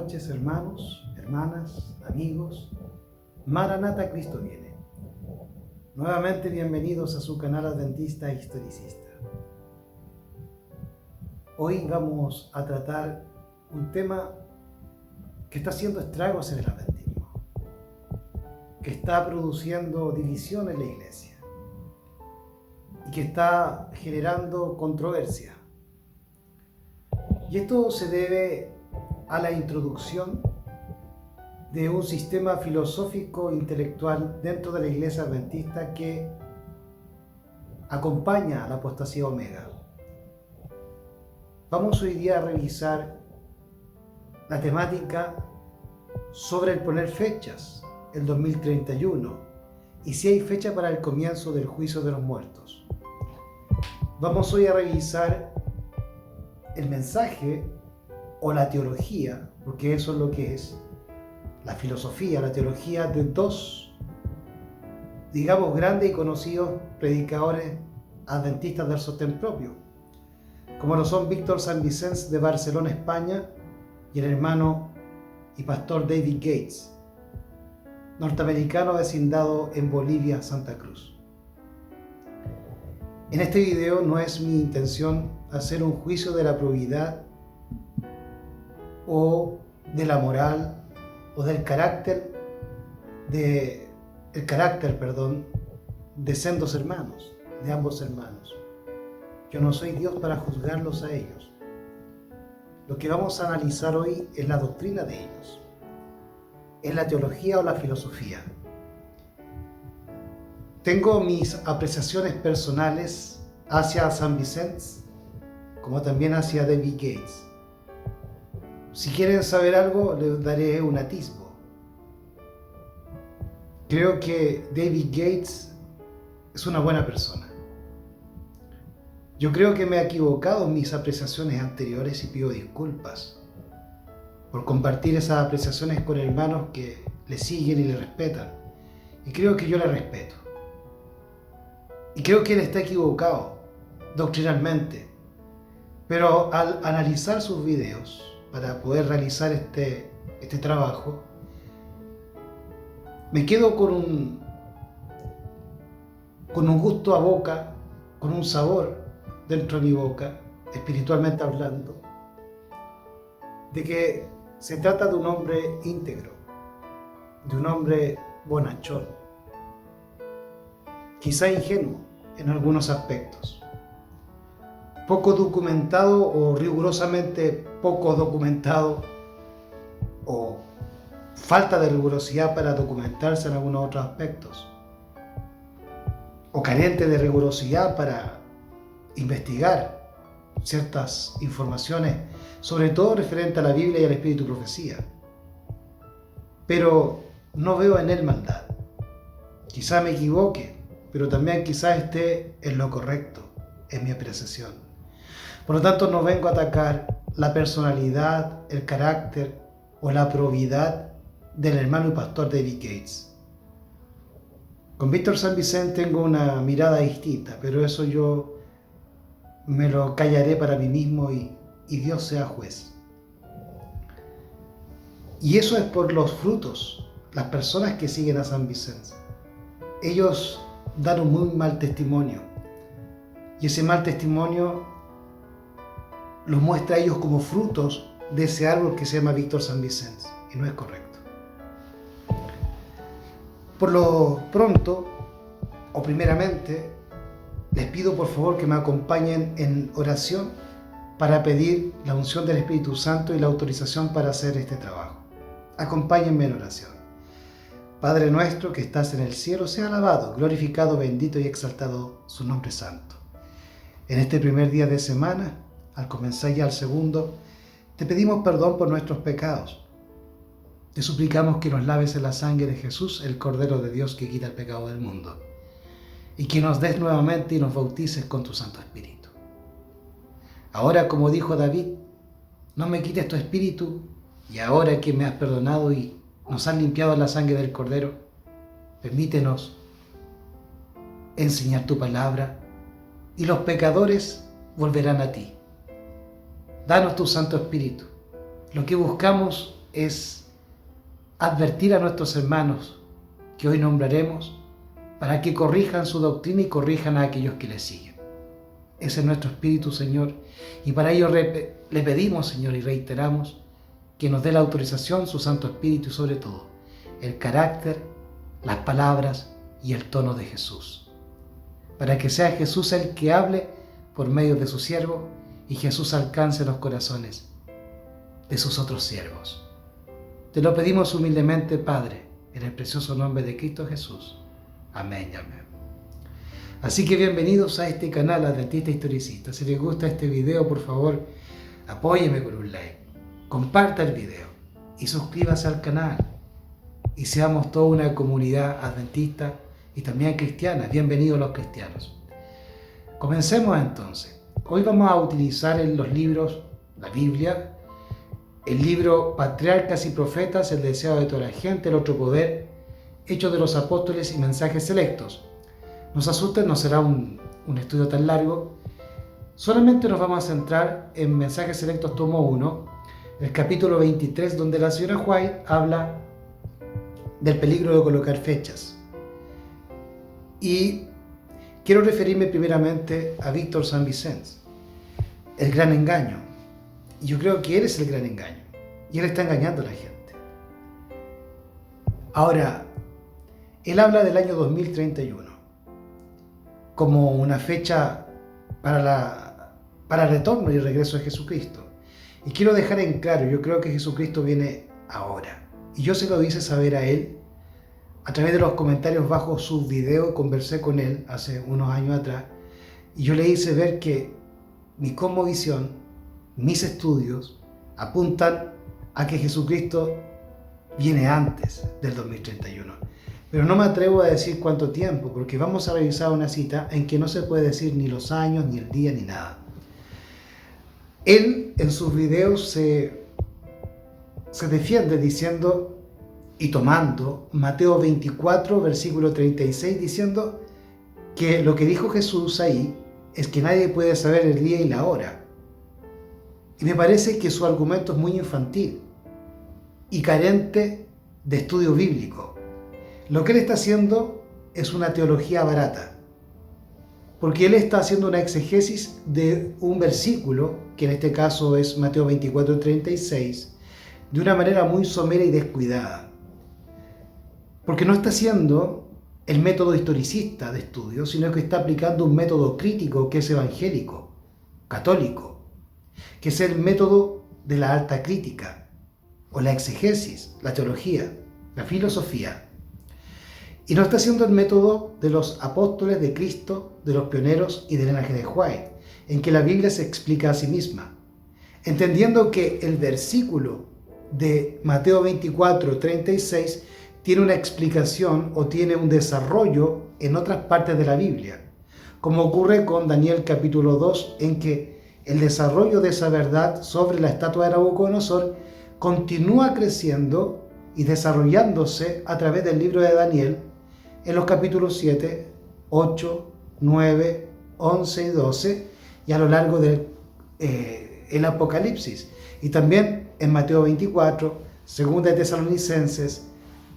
noches, hermanos, hermanas, amigos. Maranata, Cristo viene. Nuevamente bienvenidos a su canal Adventista Historicista. Hoy vamos a tratar un tema que está haciendo estragos en el adventismo, que está produciendo división en la iglesia y que está generando controversia. Y esto se debe a la introducción de un sistema filosófico intelectual dentro de la iglesia adventista que acompaña a la apostasía omega. Vamos hoy día a revisar la temática sobre el poner fechas, el 2031, y si hay fecha para el comienzo del juicio de los muertos. Vamos hoy a revisar el mensaje o la teología, porque eso es lo que es la filosofía, la teología de dos, digamos, grandes y conocidos predicadores adventistas del sostén propio, como lo son Víctor San Vicens de Barcelona, España, y el hermano y pastor David Gates, norteamericano vecindado en Bolivia, Santa Cruz. En este video no es mi intención hacer un juicio de la probidad o de la moral o del carácter de sendos hermanos, de ambos hermanos. Yo no soy Dios para juzgarlos a ellos. Lo que vamos a analizar hoy es la doctrina de ellos, es la teología o la filosofía. Tengo mis apreciaciones personales hacia San Vicens, como también hacia David Gates. Si quieren saber algo, les daré un atisbo. Creo que David Gates es una buena persona. Yo creo que me he equivocado en mis apreciaciones anteriores y pido disculpas por compartir esas apreciaciones con hermanos que le siguen y le respetan. Y creo que yo le respeto. Y creo que él está equivocado doctrinalmente. Pero al analizar sus videos, para poder realizar este trabajo, me quedo con un gusto a boca, con un sabor dentro de mi boca, espiritualmente hablando, de que se trata de un hombre íntegro, de un hombre bonachón, quizá ingenuo en algunos aspectos, poco documentado o rigurosamente poco documentado, o falta de rigurosidad para documentarse en algunos otros aspectos, o carente de rigurosidad para investigar ciertas informaciones, sobre todo referente a la Biblia y al Espíritu Profecía. Pero no veo en él maldad. Quizá me equivoque, pero también quizá esté en lo correcto, en mi apreciación. Por lo tanto, no vengo a atacar la personalidad, el carácter o la probidad del hermano y pastor David Gates. Con Víctor San Vicente tengo una mirada distinta, pero eso yo me lo callaré para mí mismo y Dios sea juez. Y eso es por los frutos, las personas que siguen a San Vicente. Ellos dan un muy mal testimonio, y ese mal testimonio los muestra a ellos como frutos de ese árbol que se llama Víctor San Vicente, y no es correcto. Por lo pronto, o primeramente, les pido por favor que me acompañen en oración para pedir la unción del Espíritu Santo y la autorización para hacer este trabajo. Acompáñenme en oración. Padre nuestro que estás en el cielo, sea alabado, glorificado, bendito y exaltado su nombre santo. En este primer día de semana, al comenzar ya el segundo, te pedimos perdón por nuestros pecados. Te suplicamos que nos laves en la sangre de Jesús, el Cordero de Dios que quita el pecado del mundo, y que nos des nuevamente y nos bautices con tu Santo Espíritu. Ahora, como dijo David, no me quites tu espíritu, y ahora que me has perdonado y nos has limpiado en la sangre del Cordero, permítenos enseñar tu palabra, y los pecadores volverán a ti. Danos tu Santo Espíritu. Lo que buscamos es advertir a nuestros hermanos que hoy nombraremos para que corrijan su doctrina y corrijan a aquellos que les siguen. Ese es nuestro espíritu, Señor, y para ello le pedimos, Señor, y reiteramos que nos dé la autorización, su Santo Espíritu y sobre todo el carácter, las palabras y el tono de Jesús, para que sea Jesús el que hable por medio de su siervo y Jesús alcance los corazones de sus otros siervos. Te lo pedimos humildemente, Padre, en el precioso nombre de Cristo Jesús. Amén y amén. Así que bienvenidos a este canal Adventista Historicista. Si les gusta este video, por favor, apóyeme con un like, comparta el video y suscríbase al canal. Y seamos toda una comunidad adventista y también cristiana. Bienvenidos los cristianos. Comencemos entonces. Hoy vamos a utilizar en los libros, la Biblia, el libro Patriarcas y Profetas, El deseo de toda la gente, El otro poder, Hechos de los Apóstoles y Mensajes Selectos. No se asusten, no será un estudio tan largo. Solamente nos vamos a centrar en Mensajes Selectos tomo 1, el capítulo 23, donde la señora White habla del peligro de colocar fechas. Y quiero referirme primeramente a Víctor San Vicente, el gran engaño. Y yo creo que él es el gran engaño. Y él está engañando a la gente. Ahora, él habla del año 2031 como una fecha para el retorno y el regreso de Jesucristo. Y quiero dejar en claro, yo creo que Jesucristo viene ahora. Y yo se lo hice saber a él a través de los comentarios bajo su video. Conversé con él hace unos años atrás y yo le hice ver que mi cosmovisión, mis estudios apuntan a que Jesucristo viene antes del 2031. Pero no me atrevo a decir cuánto tiempo, porque vamos a revisar una cita en que no se puede decir ni los años, ni el día, ni nada. Él en sus videos se defiende diciendo y tomando Mateo 24, versículo 36, diciendo que lo que dijo Jesús ahí es que nadie puede saber el día y la hora. Y me parece que su argumento es muy infantil y carente de estudio bíblico. Lo que él está haciendo es una teología barata, porque él está haciendo una exegesis de un versículo, que en este caso es Mateo 24, 36, de una manera muy somera y descuidada. Porque no está haciendo el método historicista de estudio, sino que está aplicando un método crítico que es evangélico, católico, que es el método de la alta crítica, o la exegesis, la teología, la filosofía. Y no está haciendo el método de los apóstoles de Cristo, de los pioneros y del linaje de White, en que la Biblia se explica a sí misma, entendiendo que el versículo de Mateo 24, 36 tiene una explicación o tiene un desarrollo en otras partes de la Biblia, como ocurre con Daniel capítulo 2, en que el desarrollo de esa verdad sobre la estatua de Nabucodonosor continúa creciendo y desarrollándose a través del libro de Daniel en los capítulos 7, 8, 9, 11 y 12 y a lo largo del Apocalipsis. Y también en Mateo 24, Segunda de Tesalonicenses,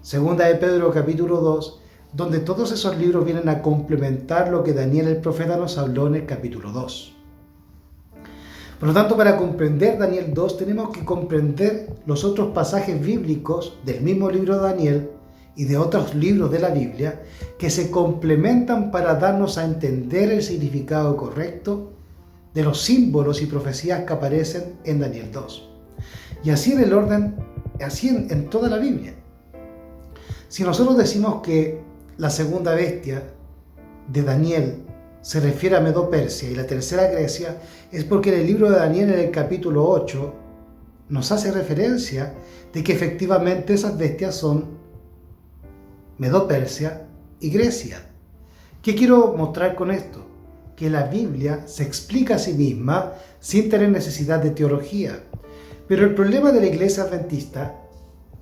Segunda de Pedro capítulo 2, donde todos esos libros vienen a complementar lo que Daniel el profeta nos habló en el capítulo 2. Por lo tanto, para comprender Daniel 2 tenemos que comprender los otros pasajes bíblicos del mismo libro de Daniel y de otros libros de la Biblia que se complementan para darnos a entender el significado correcto de los símbolos y profecías que aparecen en Daniel 2. Y así en el orden, así en toda la Biblia. Si nosotros decimos que la segunda bestia de Daniel se refiere a Medo-Persia y la tercera Grecia, es porque en el libro de Daniel, en el capítulo 8, nos hace referencia de que efectivamente esas bestias son Medo-Persia y Grecia. ¿Qué quiero mostrar con esto? Que la Biblia se explica a sí misma sin tener necesidad de teología. Pero el problema de la iglesia adventista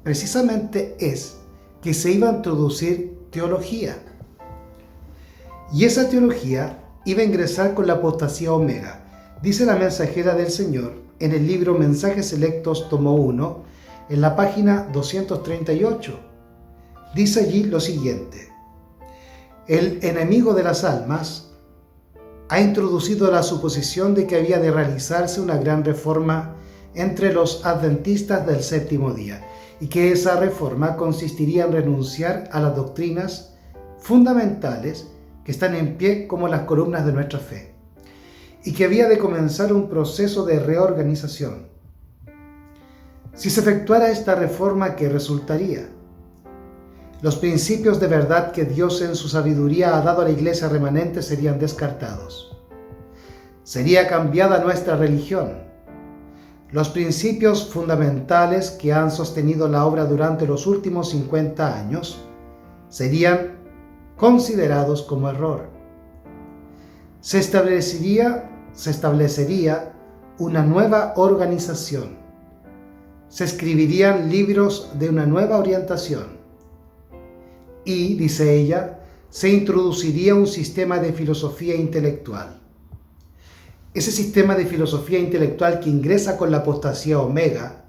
precisamente es que se iba a introducir teología. Y esa teología iba a ingresar con la apostasía omega. Dice la mensajera del Señor en el libro Mensajes Selectos, tomo 1, en la página 238. Dice allí lo siguiente: el enemigo de las almas ha introducido la suposición de que había de realizarse una gran reforma entre los adventistas del séptimo día, y que esa reforma consistiría en renunciar a las doctrinas fundamentales que están en pie como las columnas de nuestra fe, y que había de comenzar un proceso de reorganización. Si se efectuara esta reforma, ¿qué resultaría? Los principios de verdad que Dios en su sabiduría ha dado a la iglesia remanente serían descartados. Sería cambiada nuestra religión. Los principios fundamentales que han sostenido la obra durante los últimos 50 años serían considerados como error. Se establecería una nueva organización. Se escribirían libros de una nueva orientación. Y, dice ella, se introduciría un sistema de filosofía intelectual. Ese sistema de filosofía intelectual que ingresa con la apostasía omega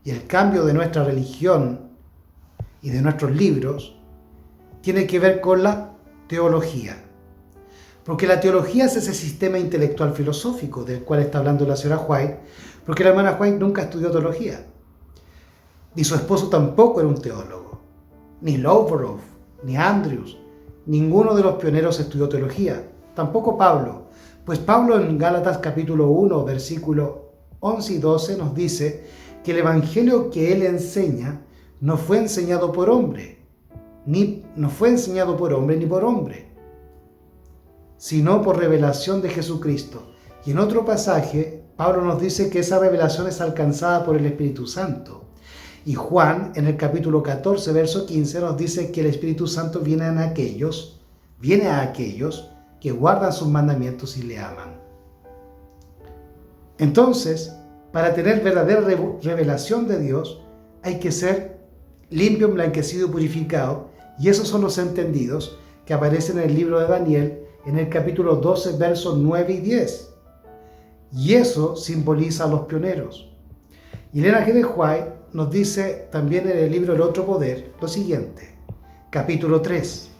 y el cambio de nuestra religión y de nuestros libros tiene que ver con la teología. Porque la teología es ese sistema intelectual filosófico del cual está hablando la señora White, porque la hermana White nunca estudió teología. Ni su esposo tampoco era un teólogo. Ni Lovelock, ni Andrews, ninguno de los pioneros estudió teología. Tampoco Pablo. Pues Pablo en Gálatas capítulo 1, versículo 11 y 12 nos dice que el evangelio que él enseña no fue enseñado por hombre, ni por hombre, sino por revelación de Jesucristo. Y en otro pasaje, Pablo nos dice que esa revelación es alcanzada por el Espíritu Santo. Y Juan, en el capítulo 14, verso 15, nos dice que el Espíritu Santo viene a aquellos que guardan sus mandamientos y le aman. Entonces, para tener verdadera revelación de Dios, hay que ser limpio, emblanquecido y purificado, y esos son los entendidos que aparecen en el libro de Daniel, en el capítulo 12, versos 9 y 10. Y eso simboliza a los pioneros. Y Elena G. White nos dice también en el libro El Otro Poder lo siguiente, capítulo 3.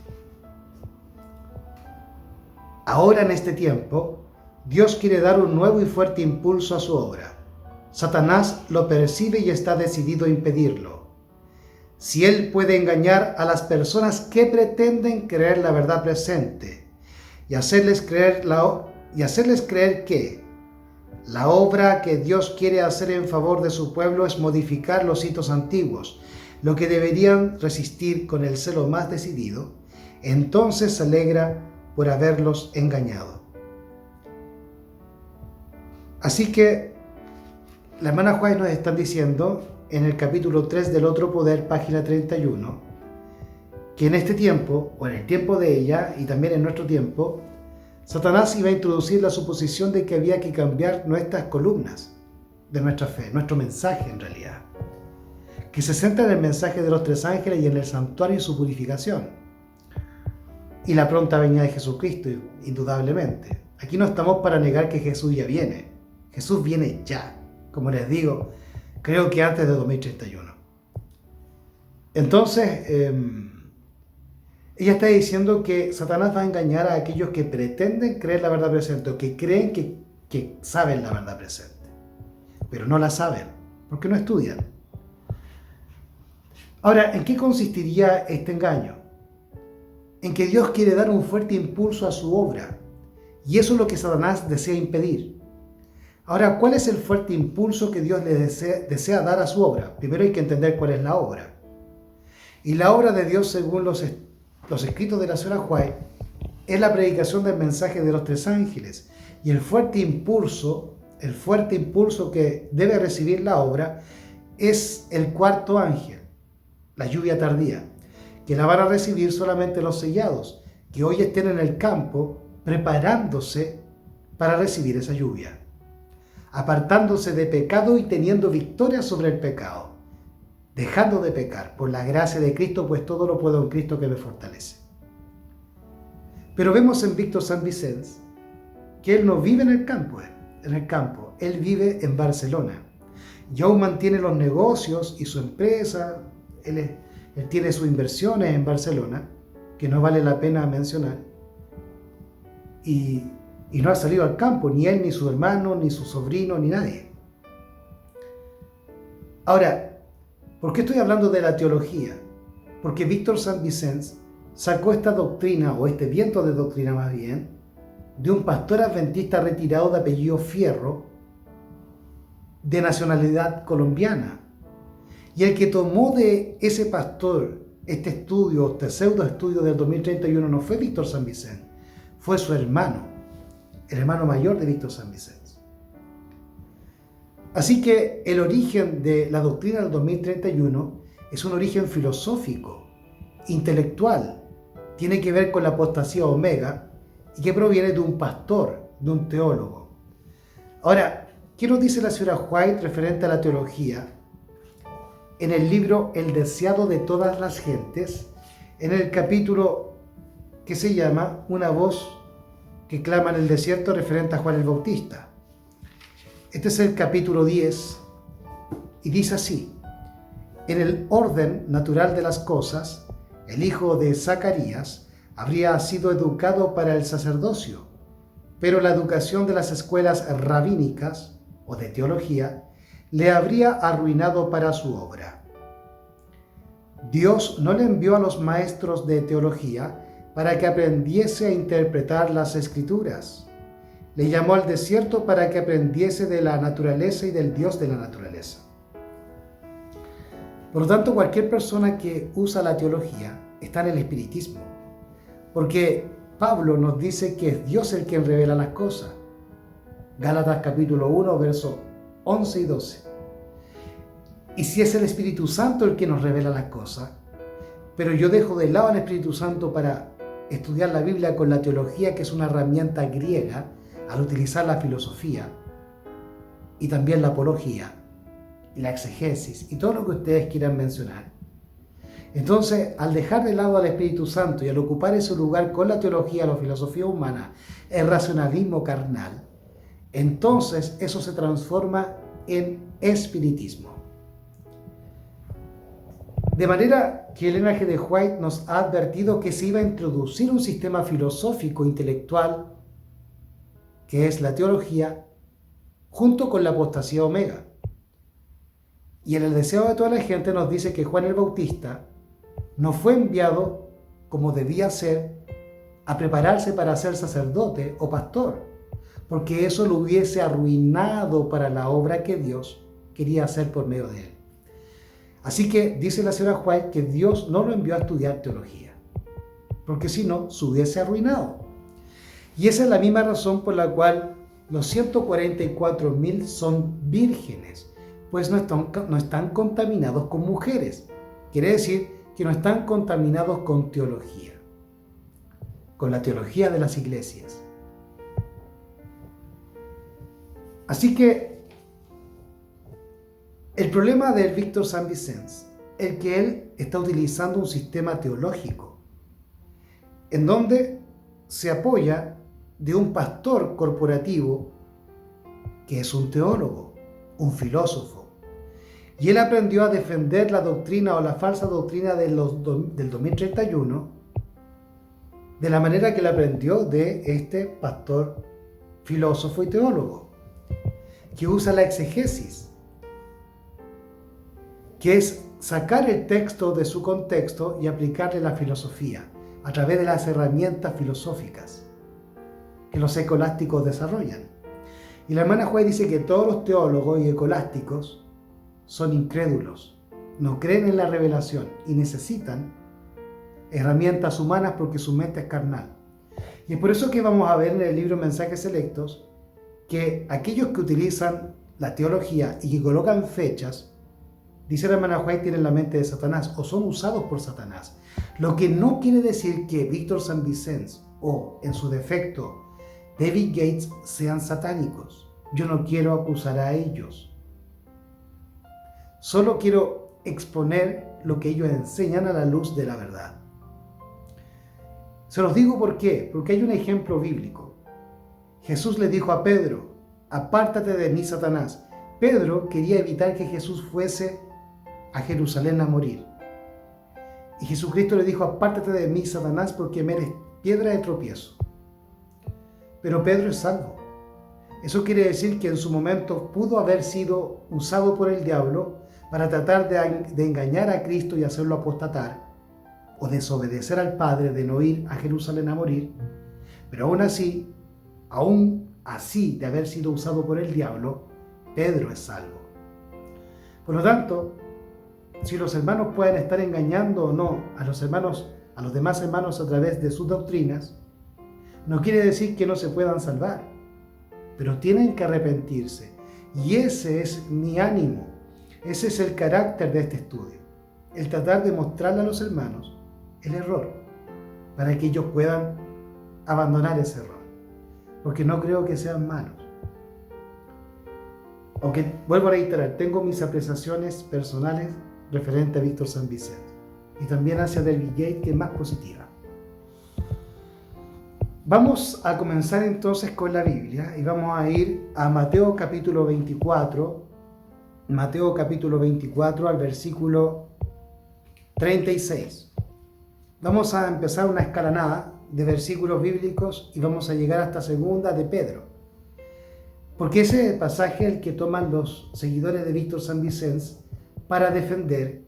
Ahora en este tiempo, Dios quiere dar un nuevo y fuerte impulso a su obra. Satanás lo percibe y está decidido a impedirlo. Si él puede engañar a las personas que pretenden creer la verdad presente y hacerles creer que la obra que Dios quiere hacer en favor de su pueblo es modificar los hitos antiguos, lo que deberían resistir con el celo más decidido, entonces se alegra por haberlos engañado. Así que la hermana White nos están diciendo en el capítulo 3 del Otro Poder, página 31, que en este tiempo, o en el tiempo de ella y también en nuestro tiempo, Satanás iba a introducir la suposición de que había que cambiar nuestras columnas de nuestra fe, nuestro mensaje en realidad, que se centra en el mensaje de los tres ángeles y en el santuario y su purificación. Y la pronta venida de Jesucristo, indudablemente. Aquí no estamos para negar que Jesús ya viene. Jesús viene ya. Como les digo, creo que antes de 2031. Entonces, ella está diciendo que Satanás va a engañar a aquellos que pretenden creer la verdad presente, o que creen que saben la verdad presente, pero no la saben, porque no estudian. Ahora, ¿en qué consistiría este engaño? En que Dios quiere dar un fuerte impulso a su obra, y eso es lo que Satanás desea impedir. Ahora, ¿cuál es el fuerte impulso que Dios le desea dar a su obra? Primero hay que entender cuál es la obra. Y la obra de Dios, según los escritos de la señora White, es la predicación del mensaje de los tres ángeles. Y el fuerte impulso que debe recibir la obra es el cuarto ángel, la lluvia tardía, que la van a recibir solamente los sellados, que hoy estén en el campo preparándose para recibir esa lluvia, apartándose de pecado y teniendo victoria sobre el pecado, dejando de pecar por la gracia de Cristo, pues todo lo puedo en Cristo que me fortalece. Pero vemos en Víctor San Vicens que él no vive en el campo, él vive en Barcelona. y aún mantiene los negocios y su empresa. Él tiene sus inversiones en Barcelona, que no vale la pena mencionar, y no ha salido al campo, ni él, ni su hermano, ni su sobrino, ni nadie. Ahora, ¿por qué estoy hablando de la teología? Porque Víctor Sanz Vicens sacó esta doctrina, o este viento de doctrina más bien, de un pastor adventista retirado de apellido Fierro, de nacionalidad colombiana. Y el que tomó de ese pastor este estudio, este pseudo estudio del 2031, no fue Víctor Sanz Vicens, fue su hermano, el hermano mayor de Víctor Sanz Vicens. Así que el origen de la doctrina del 2031 es un origen filosófico, intelectual, tiene que ver con la apostasía omega y que proviene de un pastor, de un teólogo. Ahora, ¿qué nos dice la señora White referente a la teología? En el libro El deseado de todas las gentes, en el capítulo que se llama Una voz que clama en el desierto, referente a Juan el Bautista. Este es el capítulo 10 y dice así: en el orden natural de las cosas, el hijo de Zacarías habría sido educado para el sacerdocio, pero la educación de las escuelas rabínicas o de teología le habría arruinado para su obra. Dios no le envió a los maestros de teología para que aprendiese a interpretar las escrituras. Le llamó al desierto para que aprendiese de la naturaleza y del Dios de la naturaleza. Por lo tanto, cualquier persona que usa la teología está en el espiritismo, porque Pablo nos dice que es Dios el quien revela las cosas. Gálatas capítulo 1, versos 11 y 12. Y si es el Espíritu Santo el que nos revela las cosas, pero yo dejo de lado al Espíritu Santo para estudiar la Biblia con la teología, que es una herramienta griega, al utilizar la filosofía y también la apología y la exegesis y todo lo que ustedes quieran mencionar. Entonces, al dejar de lado al Espíritu Santo y al ocupar ese lugar con la teología, la filosofía humana, el racionalismo carnal, entonces eso se transforma en espiritismo. De manera que Elena G. de White nos ha advertido que se iba a introducir un sistema filosófico intelectual, que es la teología, junto con la apostasía omega. Y en el deseo de toda la gente nos dice que Juan el Bautista no fue enviado como debía ser a prepararse para ser sacerdote o pastor, porque eso lo hubiese arruinado para la obra que Dios quería hacer por medio de él. Así que dice la señora White que Dios no lo envió a estudiar teología, porque si no, se hubiese arruinado. Y esa es la misma razón por la cual los 144.000 son vírgenes, pues no están contaminados con mujeres. Quiere decir que no están contaminados con teología, con la teología de las iglesias. Así que el problema de Víctor Sanz Vicens es que él está utilizando un sistema teológico en donde se apoya de un pastor corporativo que es un teólogo, un filósofo. Y él aprendió a defender la doctrina o la falsa doctrina del 2031 de la manera que la aprendió de este pastor filósofo y teólogo, que usa la exegesis, que es sacar el texto de su contexto y aplicarle la filosofía a través de las herramientas filosóficas que los escolásticos desarrollan. Y la hermana White dice que todos los teólogos y escolásticos son incrédulos, no creen en la revelación y necesitan herramientas humanas porque su mente es carnal. Y es por eso que vamos a ver en el libro Mensajes Selectos que aquellos que utilizan la teología y que colocan fechas, dice la hermana White, tienen la mente de Satanás o son usados por Satanás. Lo que no quiere decir que Víctor Sanz Vicens o, en su defecto, David Gates sean satánicos. Yo no quiero acusar a ellos. Solo quiero exponer lo que ellos enseñan a la luz de la verdad. Se los digo ¿por qué? Porque hay un ejemplo bíblico. Jesús le dijo a Pedro: apártate de mí, Satanás, Pedro quería evitar que Jesús fuese a Jerusalén a morir. Y Jesucristo le dijo: apártate de mí, Satanás, porque me eres piedra de tropiezo. Pero Pedro es salvo. Eso quiere decir que en su momento pudo haber sido usado por el diablo para tratar de engañar a Cristo y hacerlo apostatar, o desobedecer al Padre, de no ir a Jerusalén a morir. Pero aún así de haber sido usado por el diablo, Pedro es salvo. Por lo tanto, si los hermanos pueden estar engañando o no a los demás hermanos a través de sus doctrinas, no quiere decir que no se puedan salvar, pero tienen que arrepentirse. Y ese es mi ánimo, ese es el carácter de este estudio, el tratar de mostrarle a los hermanos el error, para que ellos puedan abandonar ese error, porque no creo que sean malos. Aunque, vuelvo a reiterar, tengo mis apreciaciones personales referente a Víctor San Vicente, y también hacia David Yates, que es más positiva. Vamos a comenzar entonces con la Biblia y vamos a ir a Mateo capítulo 24, al versículo 36. Vamos a empezar una escalanada de versículos bíblicos y vamos a llegar hasta segunda de Pedro, porque ese es el pasaje el que toman los seguidores de Víctor San Vicente para defender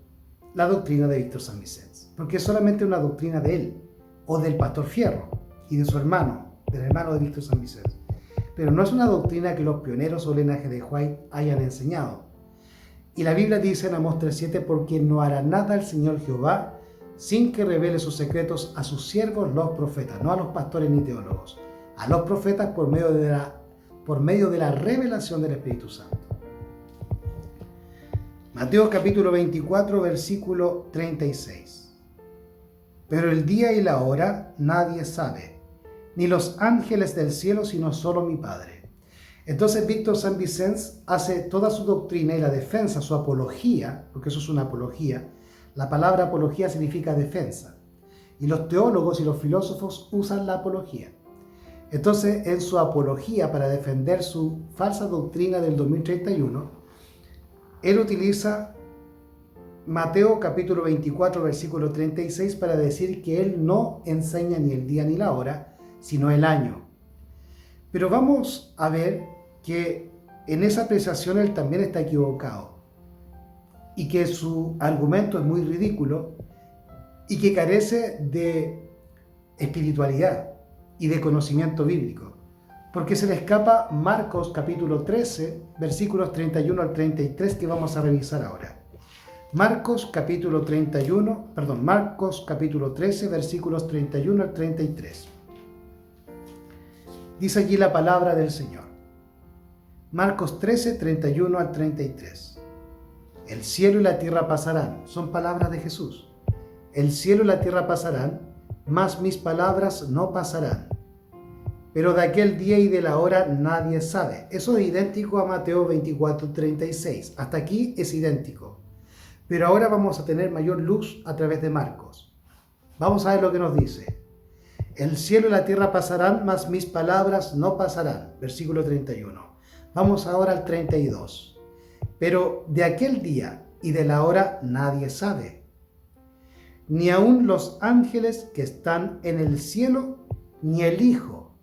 la doctrina de Víctor San Vicente, porque es solamente una doctrina de él, o del pastor Fierro y de su hermano, del hermano de Víctor San Vicente, pero no es una doctrina que los pioneros o linaje de White hayan enseñado. Y la Biblia dice en Amós 3:7: porque no hará nada el Señor Jehová sin que revele sus secretos a sus siervos los profetas, no a los pastores ni teólogos, a los profetas por medio de la revelación del Espíritu Santo. Mateo capítulo 24, versículo 36. Pero el día y la hora nadie sabe, ni los ángeles del cielo, sino solo mi Padre. Entonces Víctor San Vicente hace toda su doctrina y la defensa, su apología, porque eso es una apología. La palabra apología significa defensa. Y los teólogos y los filósofos usan la apología. Entonces, en su apología para defender su falsa doctrina del 2031, él utiliza Mateo capítulo 24, versículo 36 para decir que él no enseña ni el día ni la hora, sino el año. Pero vamos a ver que en esa apreciación él también está equivocado y que su argumento es muy ridículo y que carece de espiritualidad y de conocimiento bíblico, porque se le escapa Marcos capítulo 13, versículos 31 al 33 que vamos a revisar ahora. Marcos capítulo 13, versículos 31 al 33. Dice allí la palabra del Señor. Marcos 13, 31 al 33. El cielo y la tierra pasarán, son palabras de Jesús. El cielo y la tierra pasarán, mas mis palabras no pasarán. Pero de aquel día y de la hora nadie sabe. Eso es idéntico a Mateo 24, 36. Hasta aquí es idéntico. Pero ahora vamos a tener mayor luz a través de Marcos. Vamos a ver lo que nos dice. El cielo y la tierra pasarán, mas mis palabras no pasarán. Versículo 31. Vamos ahora al 32. Pero de aquel día y de la hora nadie sabe, ni aun los ángeles que están en el cielo, ni el Hijo,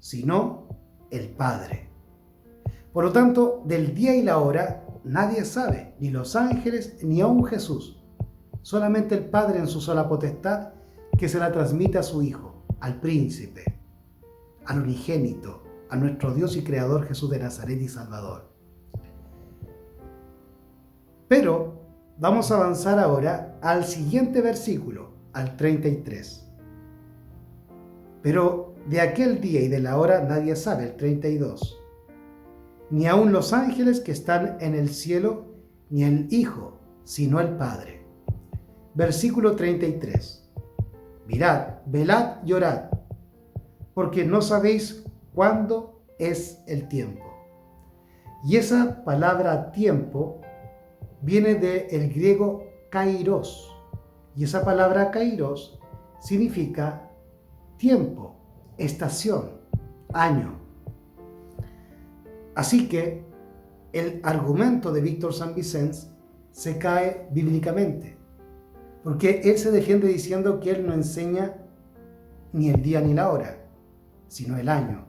sino el Padre. Por lo tanto, del día y la hora nadie sabe, ni los ángeles, ni aun Jesús. Solamente el Padre en su sola potestad, que se la transmite a su Hijo, al príncipe, al unigénito, a nuestro Dios y Creador Jesús de Nazaret y Salvador. Pero vamos a avanzar ahora al siguiente versículo, al 33. Pero de aquel día y de la hora nadie sabe, el 32. Ni aun los ángeles que están en el cielo, ni el Hijo, sino el Padre. Versículo 33. Mirad, velad y orad, porque no sabéis cuándo es el tiempo. Y esa palabra tiempo viene del griego kairos. Y esa palabra kairos significa tiempo, estación, año. Así que el argumento de Víctor San Vicens se cae bíblicamente, porque él se defiende diciendo que él no enseña ni el día ni la hora, sino el año.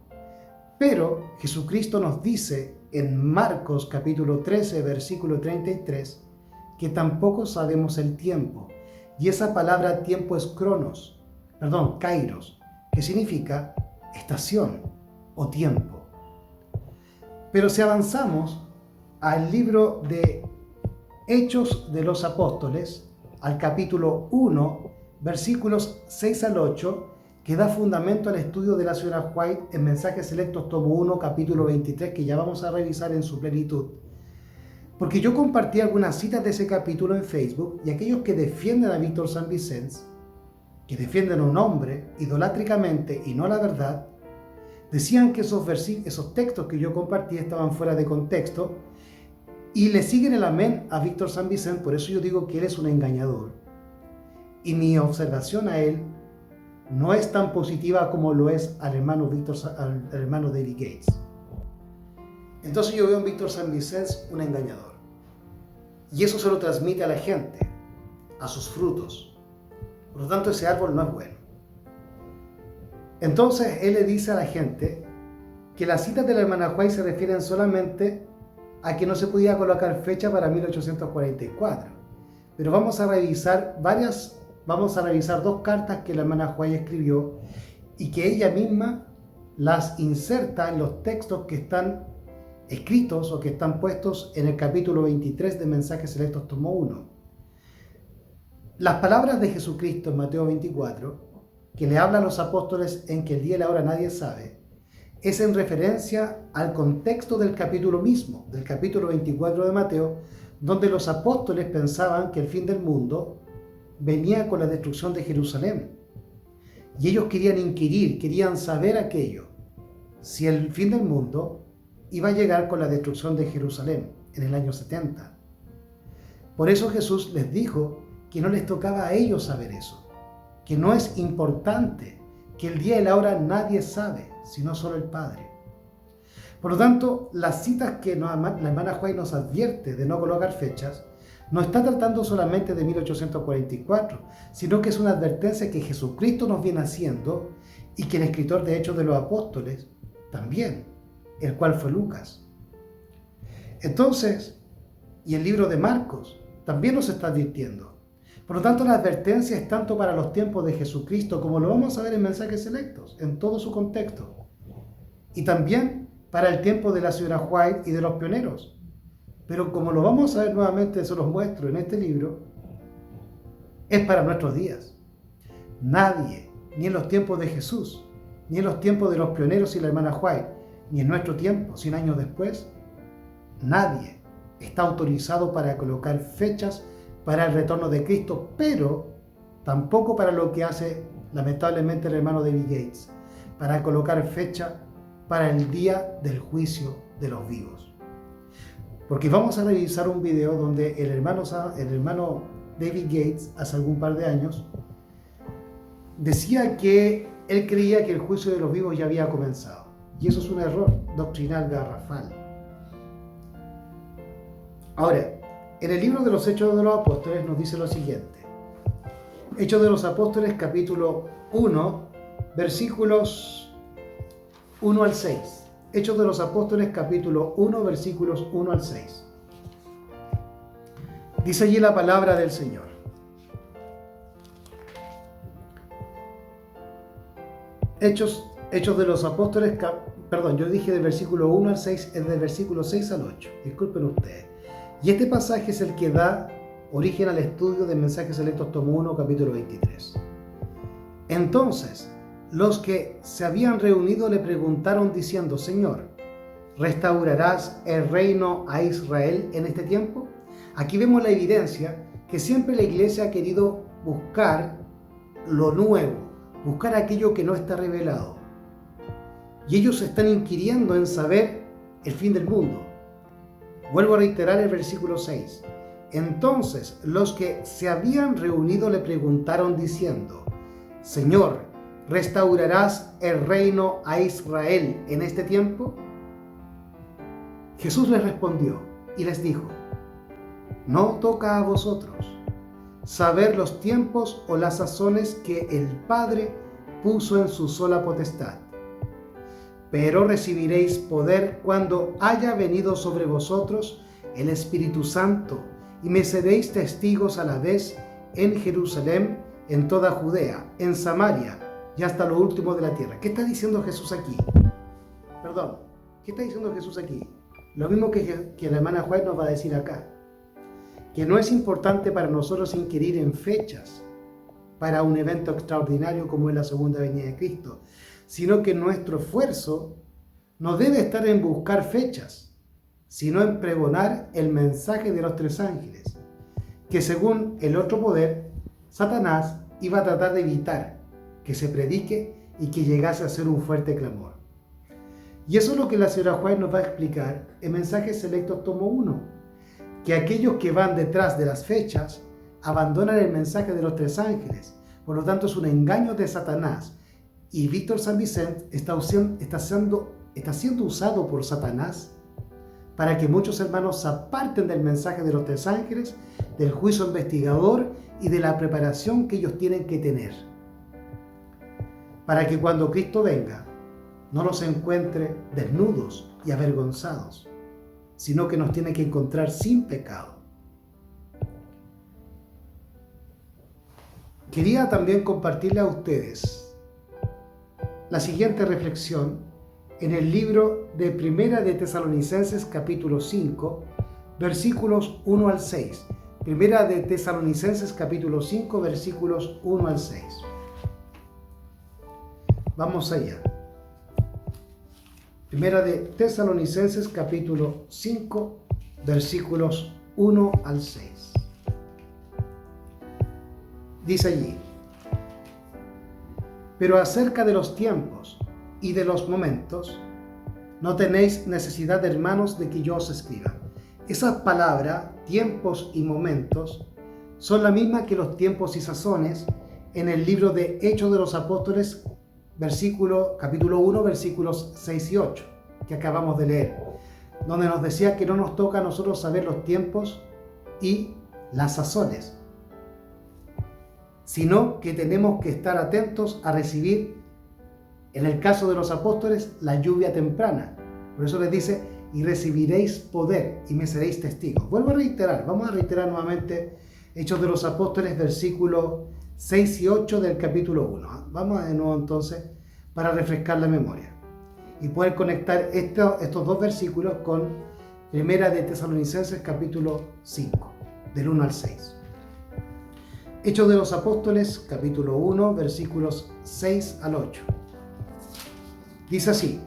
Pero Jesucristo nos dice en Marcos capítulo 13, versículo 33, que tampoco sabemos el tiempo. Y esa palabra tiempo es kairos, que significa estación o tiempo. Pero si avanzamos al libro de Hechos de los Apóstoles, al capítulo 1, versículos 6 al 8, que da fundamento al estudio de la señora White en Mensajes Selectos, tomo 1, capítulo 23, que ya vamos a revisar en su plenitud. Porque yo compartí algunas citas de ese capítulo en Facebook y aquellos que defienden a Víctor San Vicens, que defienden a un hombre idolátricamente y no la verdad, decían que esos textos que yo compartí estaban fuera de contexto y le siguen el amén a Víctor San Vicens. Por eso yo digo que él es un engañador. Y mi observación a él no es tan positiva como lo es al hermano David Gates. Entonces yo veo en Víctor San Vicens un engañador. Y eso se lo transmite a la gente, a sus frutos. Por lo tanto, ese árbol no es bueno. Entonces él le dice a la gente que las citas de la hermana White se refieren solamente a que no se podía colocar fecha para 1844. Pero vamos a revisar dos cartas que la hermana White escribió y que ella misma las inserta en los textos que están escritos o que están puestos en el capítulo 23 de Mensajes Selectos, tomo 1. Las palabras de Jesucristo en Mateo 24, que le habla a los apóstoles en que el día y la hora nadie sabe, es en referencia al contexto del capítulo mismo, del capítulo 24 de Mateo, donde los apóstoles pensaban que el fin del mundo venía con la destrucción de Jerusalén. Y ellos querían inquirir, querían saber aquello, si el fin del mundo iba a llegar con la destrucción de Jerusalén en el año 70. Por eso Jesús les dijo que no les tocaba a ellos saber eso, que no es importante, que el día y la hora nadie sabe, sino solo el Padre. Por lo tanto, las citas que la hermana White nos advierte de no colocar fechas, no está tratando solamente de 1844, sino que es una advertencia que Jesucristo nos viene haciendo y que el escritor de Hechos de los Apóstoles también, el cual fue Lucas. Entonces, y el libro de Marcos también nos está advirtiendo. Por lo tanto, la advertencia es tanto para los tiempos de Jesucristo, como lo vamos a ver en Mensajes Selectos, en todo su contexto. Y también para el tiempo de la señora White y de los pioneros. Pero como lo vamos a ver nuevamente, se los muestro en este libro, es para nuestros días. Nadie, ni en los tiempos de Jesús, ni en los tiempos de los pioneros y la hermana White, ni en nuestro tiempo, 100 años después, nadie está autorizado para colocar fechas para el retorno de Cristo, pero tampoco para lo que hace lamentablemente el hermano David Gates, para colocar fecha para el día del juicio de los vivos. Porque vamos a revisar un video donde el hermano David Gates, hace algún par de años, decía que él creía que el juicio de los vivos ya había comenzado. Y eso es un error doctrinal garrafal. Ahora, en el libro de los Hechos de los Apóstoles nos dice lo siguiente. Hechos de los Apóstoles, capítulo 1, versículos 1 al 6. Hechos de los Apóstoles, capítulo 1, versículos 1 al 6. Dice allí la palabra del Señor. Hechos de los Apóstoles, yo dije del versículo 1 al 6, es del versículo 6 al 8. Disculpen ustedes. Y este pasaje es el que da origen al estudio de Mensajes Selectos, tomo 1, capítulo 23. Entonces, los que se habían reunido le preguntaron diciendo: Señor, ¿restaurarás el reino a Israel en este tiempo? Aquí vemos la evidencia que siempre la iglesia ha querido buscar lo nuevo, buscar aquello que no está revelado. Y ellos están inquiriendo en saber el fin del mundo. Vuelvo a reiterar el versículo 6. Entonces, los que se habían reunido le preguntaron diciendo: Señor, ¿restaurarás el reino a Israel en este tiempo? Jesús les respondió y les dijo: no toca a vosotros saber los tiempos o las sazones que el Padre puso en su sola potestad, pero recibiréis poder cuando haya venido sobre vosotros el Espíritu Santo, y me seréis testigos a la vez en Jerusalén, en toda Judea, en Samaria y hasta lo último de la tierra. ¿Qué está diciendo Jesús aquí? Perdón, ¿qué está diciendo Jesús aquí? Lo mismo que la hermana Juárez nos va a decir acá. Que no es importante para nosotros inquirir en fechas para un evento extraordinario como es la segunda venida de Cristo, sino que nuestro esfuerzo no debe estar en buscar fechas, sino en pregonar el mensaje de los tres ángeles, que según el otro poder, Satanás iba a tratar de evitar que se predique y que llegase a ser un fuerte clamor. Y eso es lo que la señora Juárez nos va a explicar en Mensajes Selectos tomo 1, que aquellos que van detrás de las fechas abandonan el mensaje de los tres ángeles. Por lo tanto, es un engaño de Satanás. Y Víctor San Vicente está siendo usado por Satanás para que muchos hermanos se aparten del mensaje de los tres ángeles, del juicio investigador y de la preparación que ellos tienen que tener, para que cuando Cristo venga no los encuentre desnudos y avergonzados, sino que nos tiene que encontrar sin pecado. Quería también compartirle a ustedes la siguiente reflexión en el libro de Primera de Tesalonicenses capítulo 5, versículos 1 al 6. Primera de Tesalonicenses capítulo 5, versículos 1 al 6. Vamos allá. Primera de Tesalonicenses capítulo 5, versículos 1 al 6. Dice allí: pero acerca de los tiempos y de los momentos, no tenéis necesidad, hermanos, de que yo os escriba. Esa palabra, tiempos y momentos, son la misma que los tiempos y sazones en el libro de Hechos de los Apóstoles, capítulo 1, versículos 6 y 8, que acabamos de leer, donde nos decía que no nos toca a nosotros saber los tiempos y las sazones, sino que tenemos que estar atentos a recibir, en el caso de los apóstoles, la lluvia temprana. Por eso les dice: y recibiréis poder y me seréis testigos. Vuelvo a reiterar, vamos a reiterar nuevamente Hechos de los Apóstoles, versículos 6 y 8 del capítulo 1. Vamos de nuevo entonces para refrescar la memoria y poder conectar estos dos versículos con Primera de Tesalonicenses capítulo 5, del 1 al 6. Hechos de los Apóstoles, capítulo 1, versículos 6 al 8. Dice así: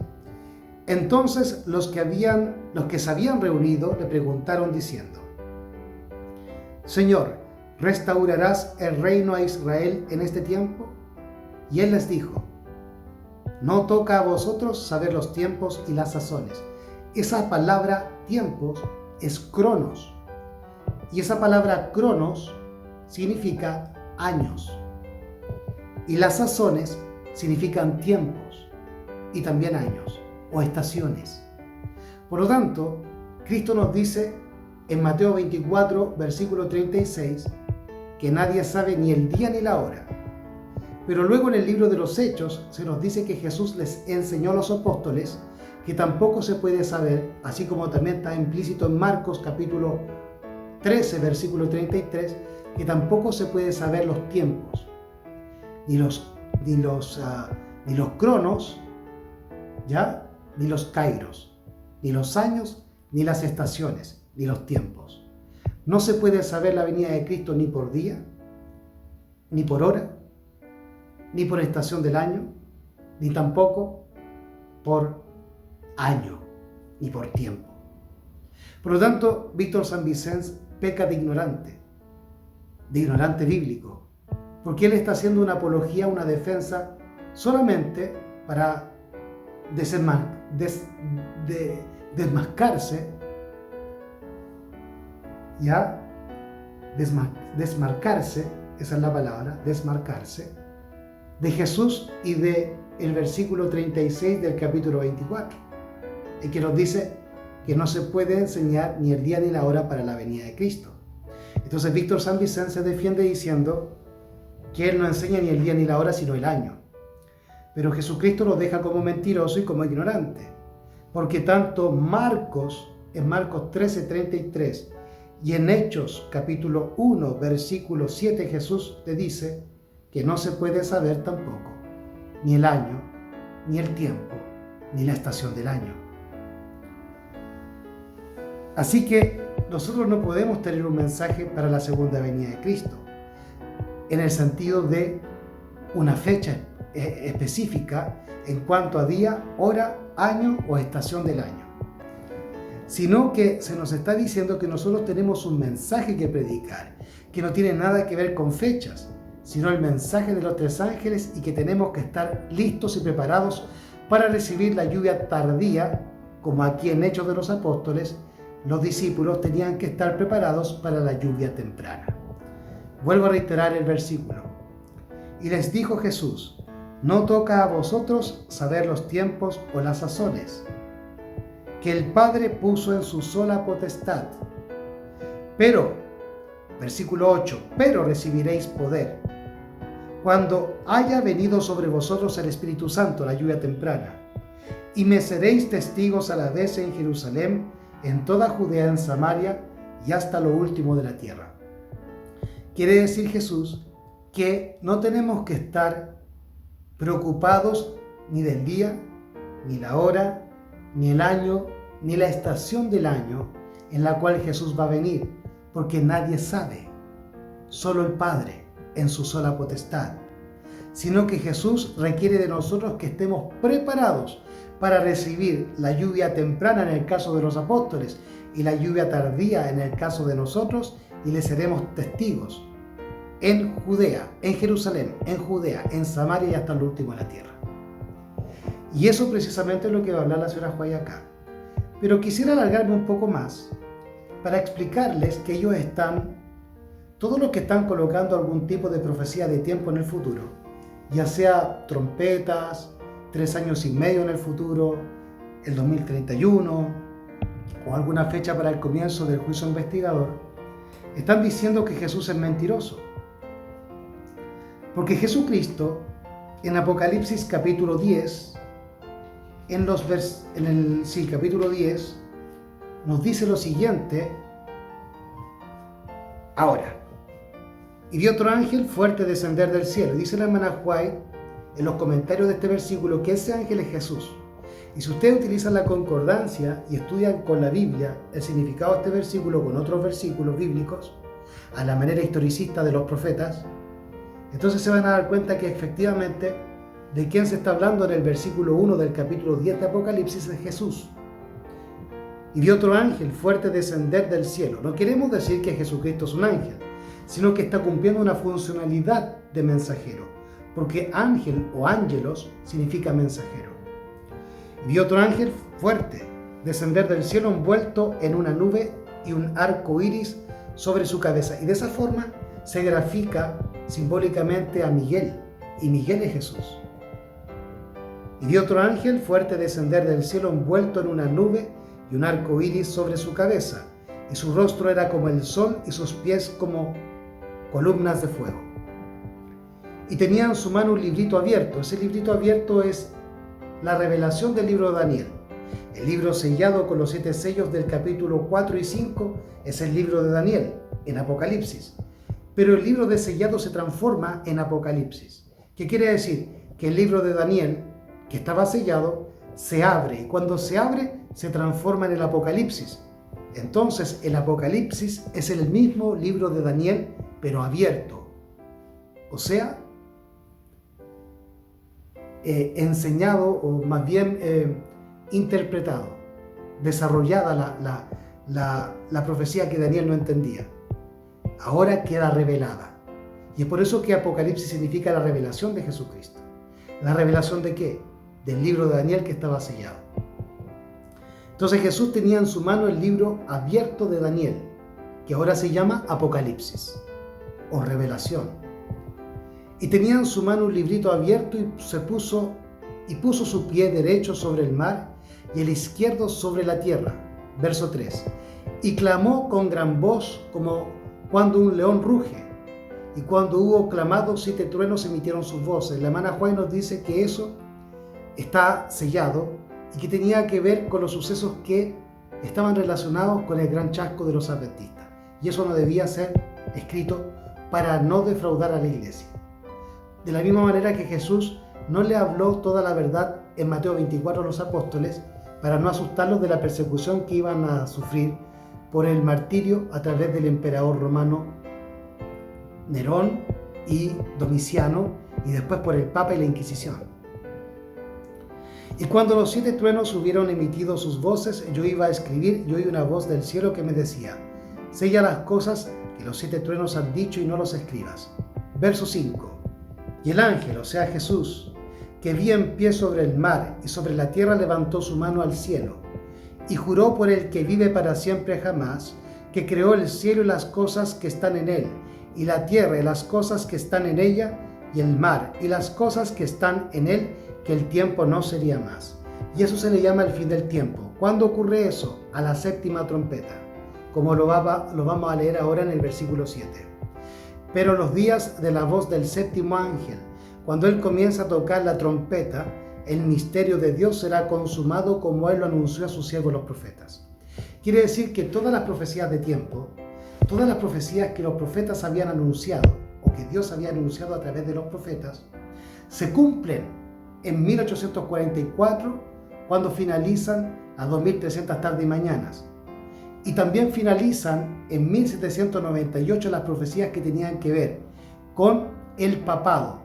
entonces los que se habían reunido le preguntaron diciendo: Señor, ¿restaurarás el reino a Israel en este tiempo? Y él les dijo: no toca a vosotros saber los tiempos y las sazones. Esa palabra tiempos es cronos, y esa palabra cronos significa años, y las sazones significan tiempos y también años o estaciones. Por lo tanto, Cristo nos dice en Mateo 24, versículo 36, que nadie sabe ni el día ni la hora. Pero luego en el libro de los Hechos se nos dice que Jesús les enseñó a los apóstoles que tampoco se puede saber, así como también está implícito en Marcos capítulo 13, versículo 33, que tampoco se puede saber los tiempos, ni los cronos, ¿ya? Ni los kairos, ni los años, ni las estaciones, ni los tiempos. No se puede saber la venida de Cristo ni por día, ni por hora, ni por estación del año, ni tampoco por año, ni por tiempo. Por lo tanto, Víctor San Vicente peca de ignorante bíblico, porque él está haciendo una apología, una defensa, solamente para desmarcarse, ¿ya? Desmarcarse, esa es la palabra, desmarcarse, de Jesús y de el versículo 36 del capítulo 24, en que nos dice que no se puede enseñar ni el día ni la hora para la venida de Cristo. Entonces Víctor San Vicente se defiende diciendo que él no enseña ni el día ni la hora, sino el año. Pero Jesucristo lo deja como mentiroso y como ignorante, porque tanto Marcos, en Marcos 13:33, y en Hechos capítulo 1, versículo 7, Jesús le dice que no se puede saber tampoco ni el año, ni el tiempo, ni la estación del año. Así que nosotros no podemos tener un mensaje para la segunda venida de Cristo, en el sentido de una fecha específica en cuanto a día, hora, año o estación del año, sino que se nos está diciendo que nosotros tenemos un mensaje que predicar, que no tiene nada que ver con fechas, sino el mensaje de los tres ángeles, y que tenemos que estar listos y preparados para recibir la lluvia tardía, como aquí en Hechos de los Apóstoles, los discípulos tenían que estar preparados para la lluvia temprana. Vuelvo a reiterar el versículo. Y les dijo Jesús: no toca a vosotros saber los tiempos o las sazones que el Padre puso en su sola potestad. Pero, versículo 8, pero recibiréis poder cuando haya venido sobre vosotros el Espíritu Santo, la lluvia temprana, y me seréis testigos a la vez en Jerusalén, en toda Judea, en Samaria y hasta lo último de la tierra. Quiere decir Jesús que no tenemos que estar preocupados ni del día, ni la hora, ni el año, ni la estación del año en la cual Jesús va a venir, porque nadie sabe, solo el Padre en su sola potestad, sino que Jesús requiere de nosotros que estemos preparados para recibir la lluvia temprana en el caso de los apóstoles y la lluvia tardía en el caso de nosotros, y le seremos testigos en Judea, en Jerusalén, en Judea, en Samaria y hasta el último de la tierra. Y eso precisamente es lo que va a hablar la señora Juay acá. Pero quisiera alargarme un poco más para explicarles que ellos todos los que están colocando algún tipo de profecía de tiempo en el futuro, ya sea trompetas, 3 años y medio en el futuro, el 2031, o alguna fecha para el comienzo del juicio investigador, están diciendo que Jesús es mentiroso. Porque Jesucristo, en Apocalipsis capítulo 10, capítulo 10, nos dice lo siguiente: ahora, y vi otro ángel fuerte descender del cielo. Dice la hermana White en los comentarios de este versículo que ese ángel es Jesús. Y si ustedes utilizan la concordancia y estudian con la Biblia el significado de este versículo con otros versículos bíblicos, a la manera historicista de los profetas, entonces se van a dar cuenta que efectivamente de quién se está hablando en el versículo 1 del capítulo 10 de Apocalipsis es Jesús. Y vi otro ángel fuerte descender del cielo. No queremos decir que Jesucristo es un ángel, sino que está cumpliendo una funcionalidad de mensajero, porque ángel o ángelos significa mensajero. Vi otro ángel fuerte descender del cielo envuelto en una nube y un arco iris sobre su cabeza. Y de esa forma se grafica simbólicamente a Miguel, y Miguel es Jesús. Y vi otro ángel fuerte descender del cielo envuelto en una nube y un arco iris sobre su cabeza, y su rostro era como el sol y sus pies como columnas de fuego. Y tenía en su mano un librito abierto. Ese librito abierto es la revelación del libro de Daniel. El libro sellado con los 7 sellos del capítulo 4 y 5 es el libro de Daniel en Apocalipsis. Pero el libro de sellado se transforma en Apocalipsis. ¿Qué quiere decir? Que el libro de Daniel, que estaba sellado, se abre, y cuando se abre se transforma en el Apocalipsis. Entonces el Apocalipsis es el mismo libro de Daniel, pero abierto. O sea, enseñado, o más bien interpretado, desarrollada la profecía que Daniel no entendía. Ahora queda revelada. Y es por eso que Apocalipsis significa la revelación de Jesucristo. ¿La revelación de qué? Del libro de Daniel que estaba sellado. Entonces Jesús tenía en su mano el libro abierto de Daniel, que ahora se llama Apocalipsis o Revelación. Y tenía en su mano un librito abierto y puso su pie derecho sobre el mar y el izquierdo sobre la tierra. Verso 3. Y clamó con gran voz como cuando un león ruge. Y cuando hubo clamado, 7 truenos emitieron sus voces. La hermana Juan nos dice que eso está sellado y que tenía que ver con los sucesos que estaban relacionados con el gran chasco de los adventistas. Y eso no debía ser escrito para no defraudar a la iglesia. De la misma manera que Jesús no le habló toda la verdad en Mateo 24 a los apóstoles para no asustarlos de la persecución que iban a sufrir por el martirio a través del emperador romano Nerón y Domiciano, y después por el Papa y la Inquisición. Y cuando los 7 truenos hubieron emitido sus voces, yo iba a escribir y oí una voz del cielo que me decía: sella las cosas que los 7 truenos han dicho y no los escribas. Verso 5. Y el ángel, o sea Jesús, que vi en pie sobre el mar y sobre la tierra, levantó su mano al cielo y juró por el que vive para siempre jamás, que creó el cielo y las cosas que están en él, y la tierra y las cosas que están en ella, y el mar y las cosas que están en él, que el tiempo no sería más. Y eso se le llama el fin del tiempo. ¿Cuándo ocurre eso? A la 7ª trompeta, como lo vamos a leer ahora en el versículo 7. Pero los días de la voz del 7º ángel, cuando él comienza a tocar la trompeta, el misterio de Dios será consumado, como él lo anunció a sus siervos los profetas. Quiere decir que todas las profecías de tiempo, todas las profecías que los profetas habían anunciado, o que Dios había anunciado a través de los profetas, se cumplen en 1844, cuando finalizan las 2300 tardes y mañanas. Y también finalizan en 1798 las profecías que tenían que ver con el papado.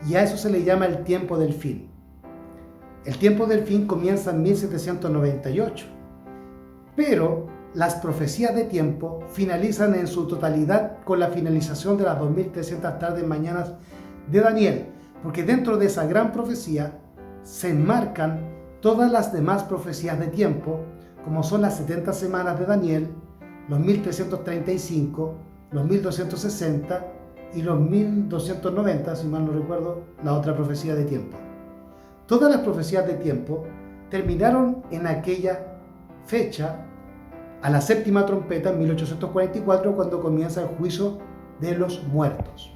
Y a eso se le llama el tiempo del fin. El tiempo del fin comienza en 1798. Pero las profecías de tiempo finalizan en su totalidad con la finalización de las 2300 tardes y mañanas de Daniel. Porque dentro de esa gran profecía se enmarcan todas las demás profecías de tiempo, como son las 70 semanas de Daniel, los 1335, los 1260 y los 1290, si mal no recuerdo, la otra profecía de tiempo. Todas las profecías de tiempo terminaron en aquella fecha, a la 7ª trompeta, en 1844, cuando comienza el juicio de los muertos.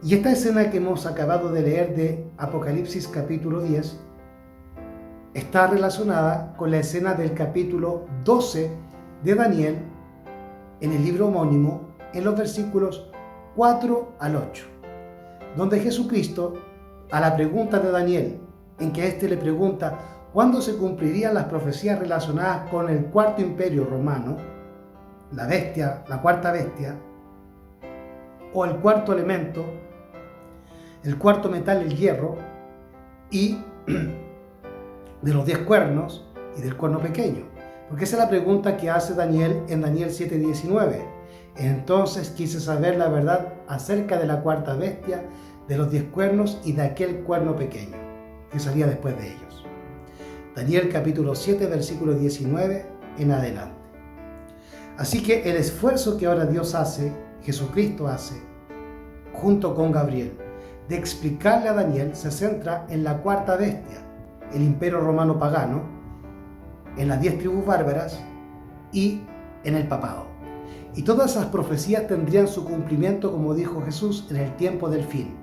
Y esta escena que hemos acabado de leer de Apocalipsis capítulo 10 está relacionada con la escena del capítulo 12 de Daniel en el libro homónimo, en los versículos 4 al 8, donde Jesucristo, a la pregunta de Daniel, en que éste le pregunta cuándo se cumplirían las profecías relacionadas con el 4º imperio romano, la bestia, la 4ª bestia, o el 4º elemento, el 4º metal, el hierro, y de los 10 cuernos y del cuerno pequeño. Porque esa es la pregunta que hace Daniel en Daniel 7:19. Entonces quise saber la verdad acerca de la 4ª bestia, de los 10 cuernos y de aquel cuerno pequeño que salía después de ellos. Daniel capítulo 7, versículo 19 en adelante. Así que el esfuerzo que ahora Dios hace, Jesucristo hace, junto con Gabriel, de explicarle a Daniel, se centra en la 4ª bestia, el imperio romano pagano, en las 10 tribus bárbaras y en el papado. Y todas esas profecías tendrían su cumplimiento, como dijo Jesús, en el tiempo del fin.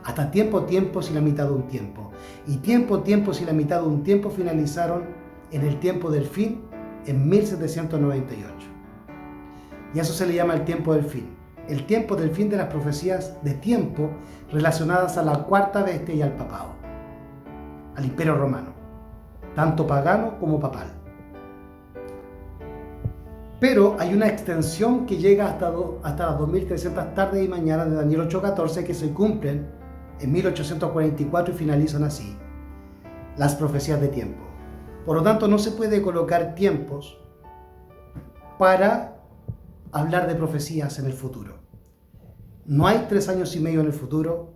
Hasta tiempos y la mitad de un tiempo. Y tiempos y la mitad de un tiempo finalizaron en el tiempo del fin en 1798. Y a eso se le llama el tiempo del fin. El tiempo del fin de las profecías de tiempo relacionadas a la 4ª bestia y al papado, al imperio romano, tanto pagano como papal. Pero hay una extensión que llega hasta las 2300 tardes y mañanas de Daniel 8:14, que se cumplen en 1844 y finalizan así las profecías de tiempo. Por lo tanto, no se puede colocar tiempos para hablar de profecías en el futuro. No hay 3 años y medio en el futuro,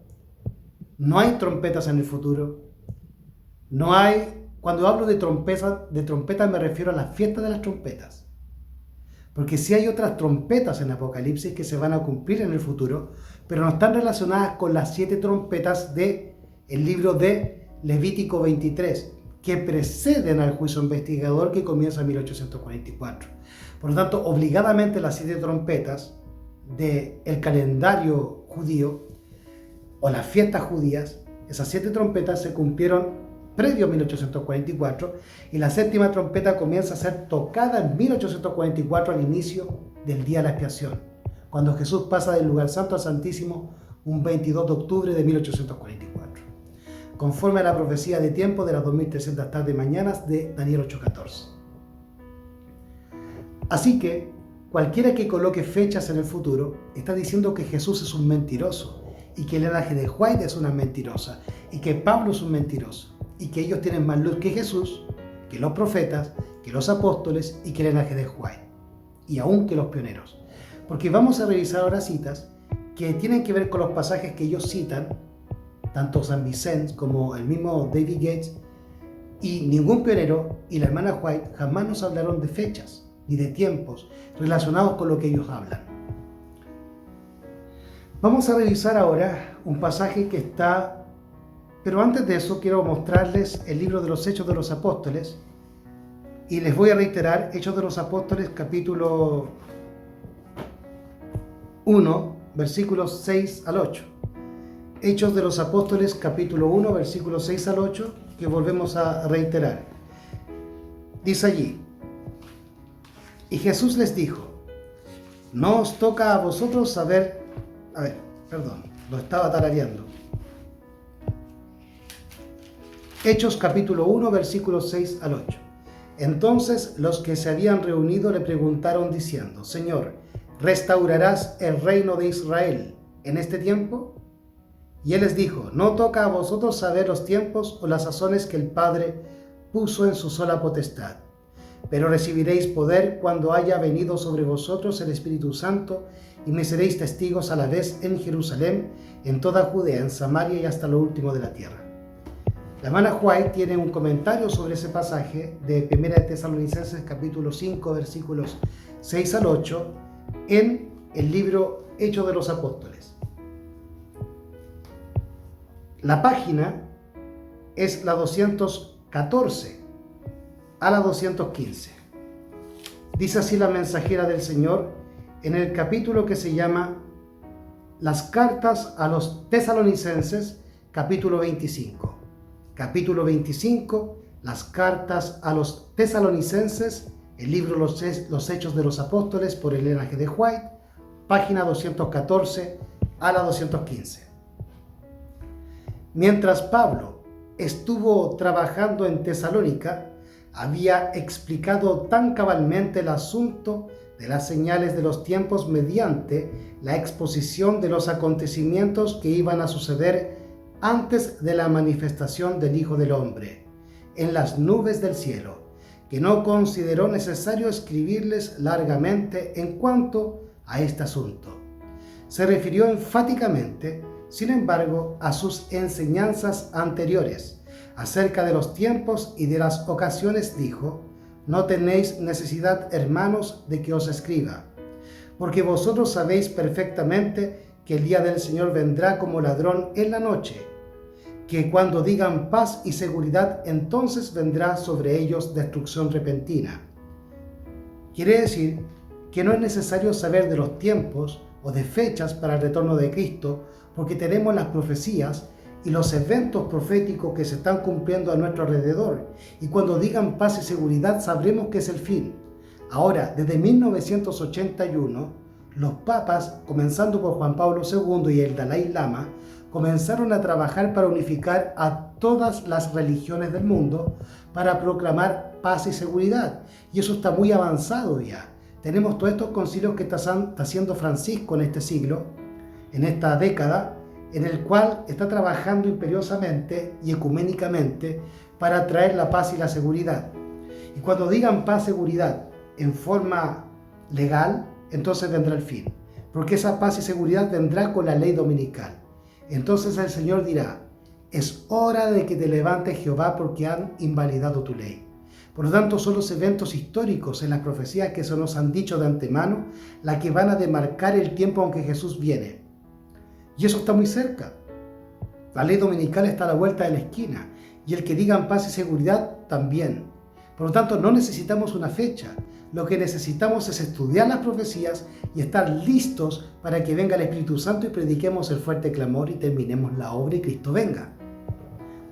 no hay trompetas en el futuro, no hay... Cuando hablo de trompetas me refiero a la fiesta de las trompetas. Porque sí hay otras trompetas en Apocalipsis que se van a cumplir en el futuro, pero no están relacionadas con las 7 trompetas del libro de Levítico 23, que preceden al juicio investigador que comienza en 1844. Por lo tanto, obligadamente las 7 trompetas del calendario judío o las fiestas judías, esas 7 trompetas se cumplieron previo a 1844 y la 7ª trompeta comienza a ser tocada en 1844 al inicio del día de la expiación, cuando Jesús pasa del lugar santo al santísimo un 22 de octubre de 1844, conforme a la profecía de tiempo de las 2300 tardes y mañanas de Daniel 8:14. Así que cualquiera que coloque fechas en el futuro está diciendo que Jesús es un mentiroso y que Elena G. de White es una mentirosa y que Pablo es un mentiroso y que ellos tienen más luz que Jesús, que los profetas, que los apóstoles y que Elena G. de White y aún que los pioneros. Porque vamos a revisar ahora citas que tienen que ver con los pasajes que ellos citan, tanto San Vicente como el mismo David Gates, y ningún pionero y la hermana White jamás nos hablaron de fechas ni de tiempos relacionados con lo que ellos hablan. Vamos a revisar ahora un pasaje que está, pero antes de eso quiero mostrarles el libro de los Hechos de los Apóstoles y les voy a reiterar Hechos de los Apóstoles capítulo 1 versículos 6 al 8. Hechos de los Apóstoles capítulo 1 versículos 6 al 8 que volvemos a reiterar. Dice allí: y Jesús les dijo, no os toca a vosotros saber... lo estaba tarareando. Hechos capítulo 1, versículos 6 al 8. Entonces los que se habían reunido le preguntaron diciendo, Señor, ¿restaurarás el reino de Israel en este tiempo? Y él les dijo, no toca a vosotros saber los tiempos o las sazones que el Padre puso en su sola potestad. Pero recibiréis poder cuando haya venido sobre vosotros el Espíritu Santo y me seréis testigos a la vez en Jerusalén, en toda Judea, en Samaria y hasta lo último de la tierra. La hermana White tiene un comentario sobre ese pasaje de 1 de Tesalonicenses capítulo 5 versículos 6 al 8 en el libro Hechos de los Apóstoles. La página es la 214 a la 215. Dice así la mensajera del Señor en el capítulo que se llama Las cartas a los tesalonicenses, capítulo 25. Capítulo 25, las cartas a los tesalonicenses, el libro Los Hechos de los Apóstoles por Elena G. de White, página 214 a la 215. Mientras Pablo estuvo trabajando en Tesalónica, había explicado tan cabalmente el asunto de las señales de los tiempos mediante la exposición de los acontecimientos que iban a suceder antes de la manifestación del Hijo del Hombre en las nubes del cielo, que no consideró necesario escribirles largamente en cuanto a este asunto. Se refirió enfáticamente, sin embargo, a sus enseñanzas anteriores acerca de los tiempos y de las ocasiones. Dijo, no tenéis necesidad, hermanos, de que os escriba, porque vosotros sabéis perfectamente que el día del Señor vendrá como ladrón en la noche, que cuando digan paz y seguridad, entonces vendrá sobre ellos destrucción repentina. Quiere decir que no es necesario saber de los tiempos o de fechas para el retorno de Cristo, porque tenemos las profecías y los eventos proféticos que se están cumpliendo a nuestro alrededor, y cuando digan paz y seguridad sabremos que es el fin. Ahora, desde 1981, los papas, comenzando por Juan Pablo II y el Dalai Lama, comenzaron a trabajar para unificar a todas las religiones del mundo para proclamar paz y seguridad, y eso está muy avanzado ya. Tenemos todos estos concilios que está haciendo Francisco en este siglo, en esta década, en el cual está trabajando imperiosamente y ecuménicamente para traer la paz y la seguridad. Y cuando digan paz y seguridad en forma legal, entonces vendrá el fin, porque esa paz y seguridad vendrá con la ley dominical. Entonces el Señor dirá, es hora de que te levantes, Jehová, porque han invalidado tu ley. Por lo tanto, son los eventos históricos en las profecías que se nos han dicho de antemano, las que van a demarcar el tiempo en que Jesús viene. Y eso está muy cerca. La ley dominical está a la vuelta de la esquina. y el que digan paz y seguridad también. Por lo tanto, no necesitamos una fecha. Lo que necesitamos es estudiar las profecías y estar listos para que venga el Espíritu Santo y prediquemos el fuerte clamor y terminemos la obra y Cristo venga.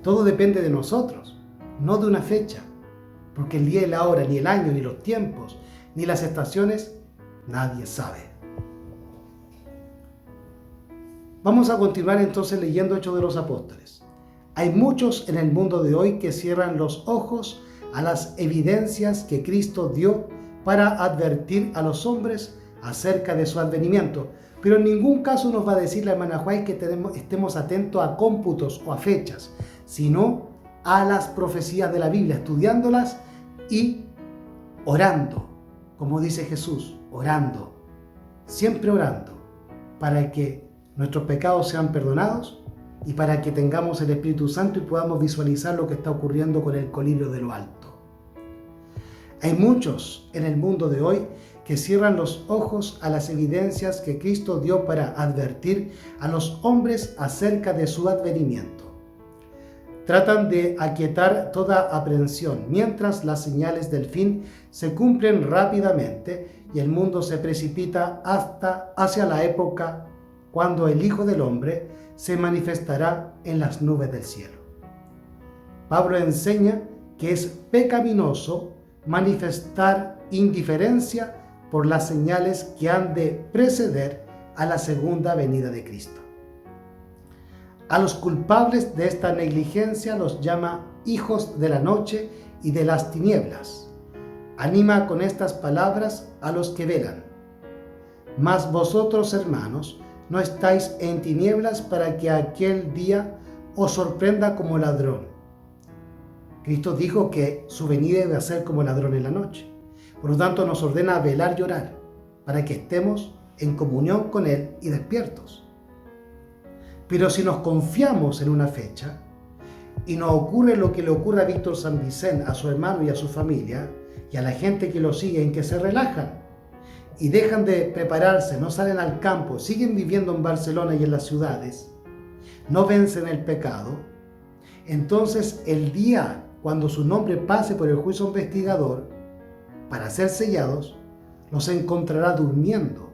Todo depende de nosotros, no de una fecha, porque el día y la hora, ni el año, ni los tiempos, ni las estaciones, nadie sabe. Vamos a continuar entonces leyendo Hechos de los Apóstoles. Hay muchos en el mundo de hoy que cierran los ojos a las evidencias que Cristo dio para advertir a los hombres acerca de su advenimiento. Pero en ningún caso nos va a decir la hermana White que estemos atentos a cómputos o a fechas, sino a las profecías de la Biblia, estudiándolas y orando, como dice Jesús, orando, siempre orando, para que nuestros pecados sean perdonados y para que tengamos el Espíritu Santo y podamos visualizar lo que está ocurriendo con el colirio de lo alto. Hay muchos en el mundo de hoy que cierran los ojos a las evidencias que Cristo dio para advertir a los hombres acerca de su advenimiento. Tratan de aquietar toda aprehensión mientras las señales del fin se cumplen rápidamente y el mundo se precipita hacia la época cuando el Hijo del Hombre se manifestará en las nubes del cielo. Pablo enseña que es pecaminoso manifestar indiferencia por las señales que han de preceder a la segunda venida de Cristo. A los culpables de esta negligencia los llama hijos de la noche y de las tinieblas. Anima con estas palabras a los que velan. Mas vosotros, hermanos, no estáis en tinieblas para que aquel día os sorprenda como ladrón. Cristo dijo que su venida iba a ser como ladrón en la noche. Por lo tanto, nos ordena velar y orar para que estemos en comunión con Él y despiertos. Pero si nos confiamos en una fecha y nos ocurre lo que le ocurre a Víctor San Vicente, a su hermano y a su familia, y a la gente que lo sigue, en que se relajan y dejan de prepararse, no salen al campo, siguen viviendo en Barcelona y en las ciudades, no vencen el pecado, entonces el día cuando su nombre pase por el juicio investigador para ser sellados, los encontrará durmiendo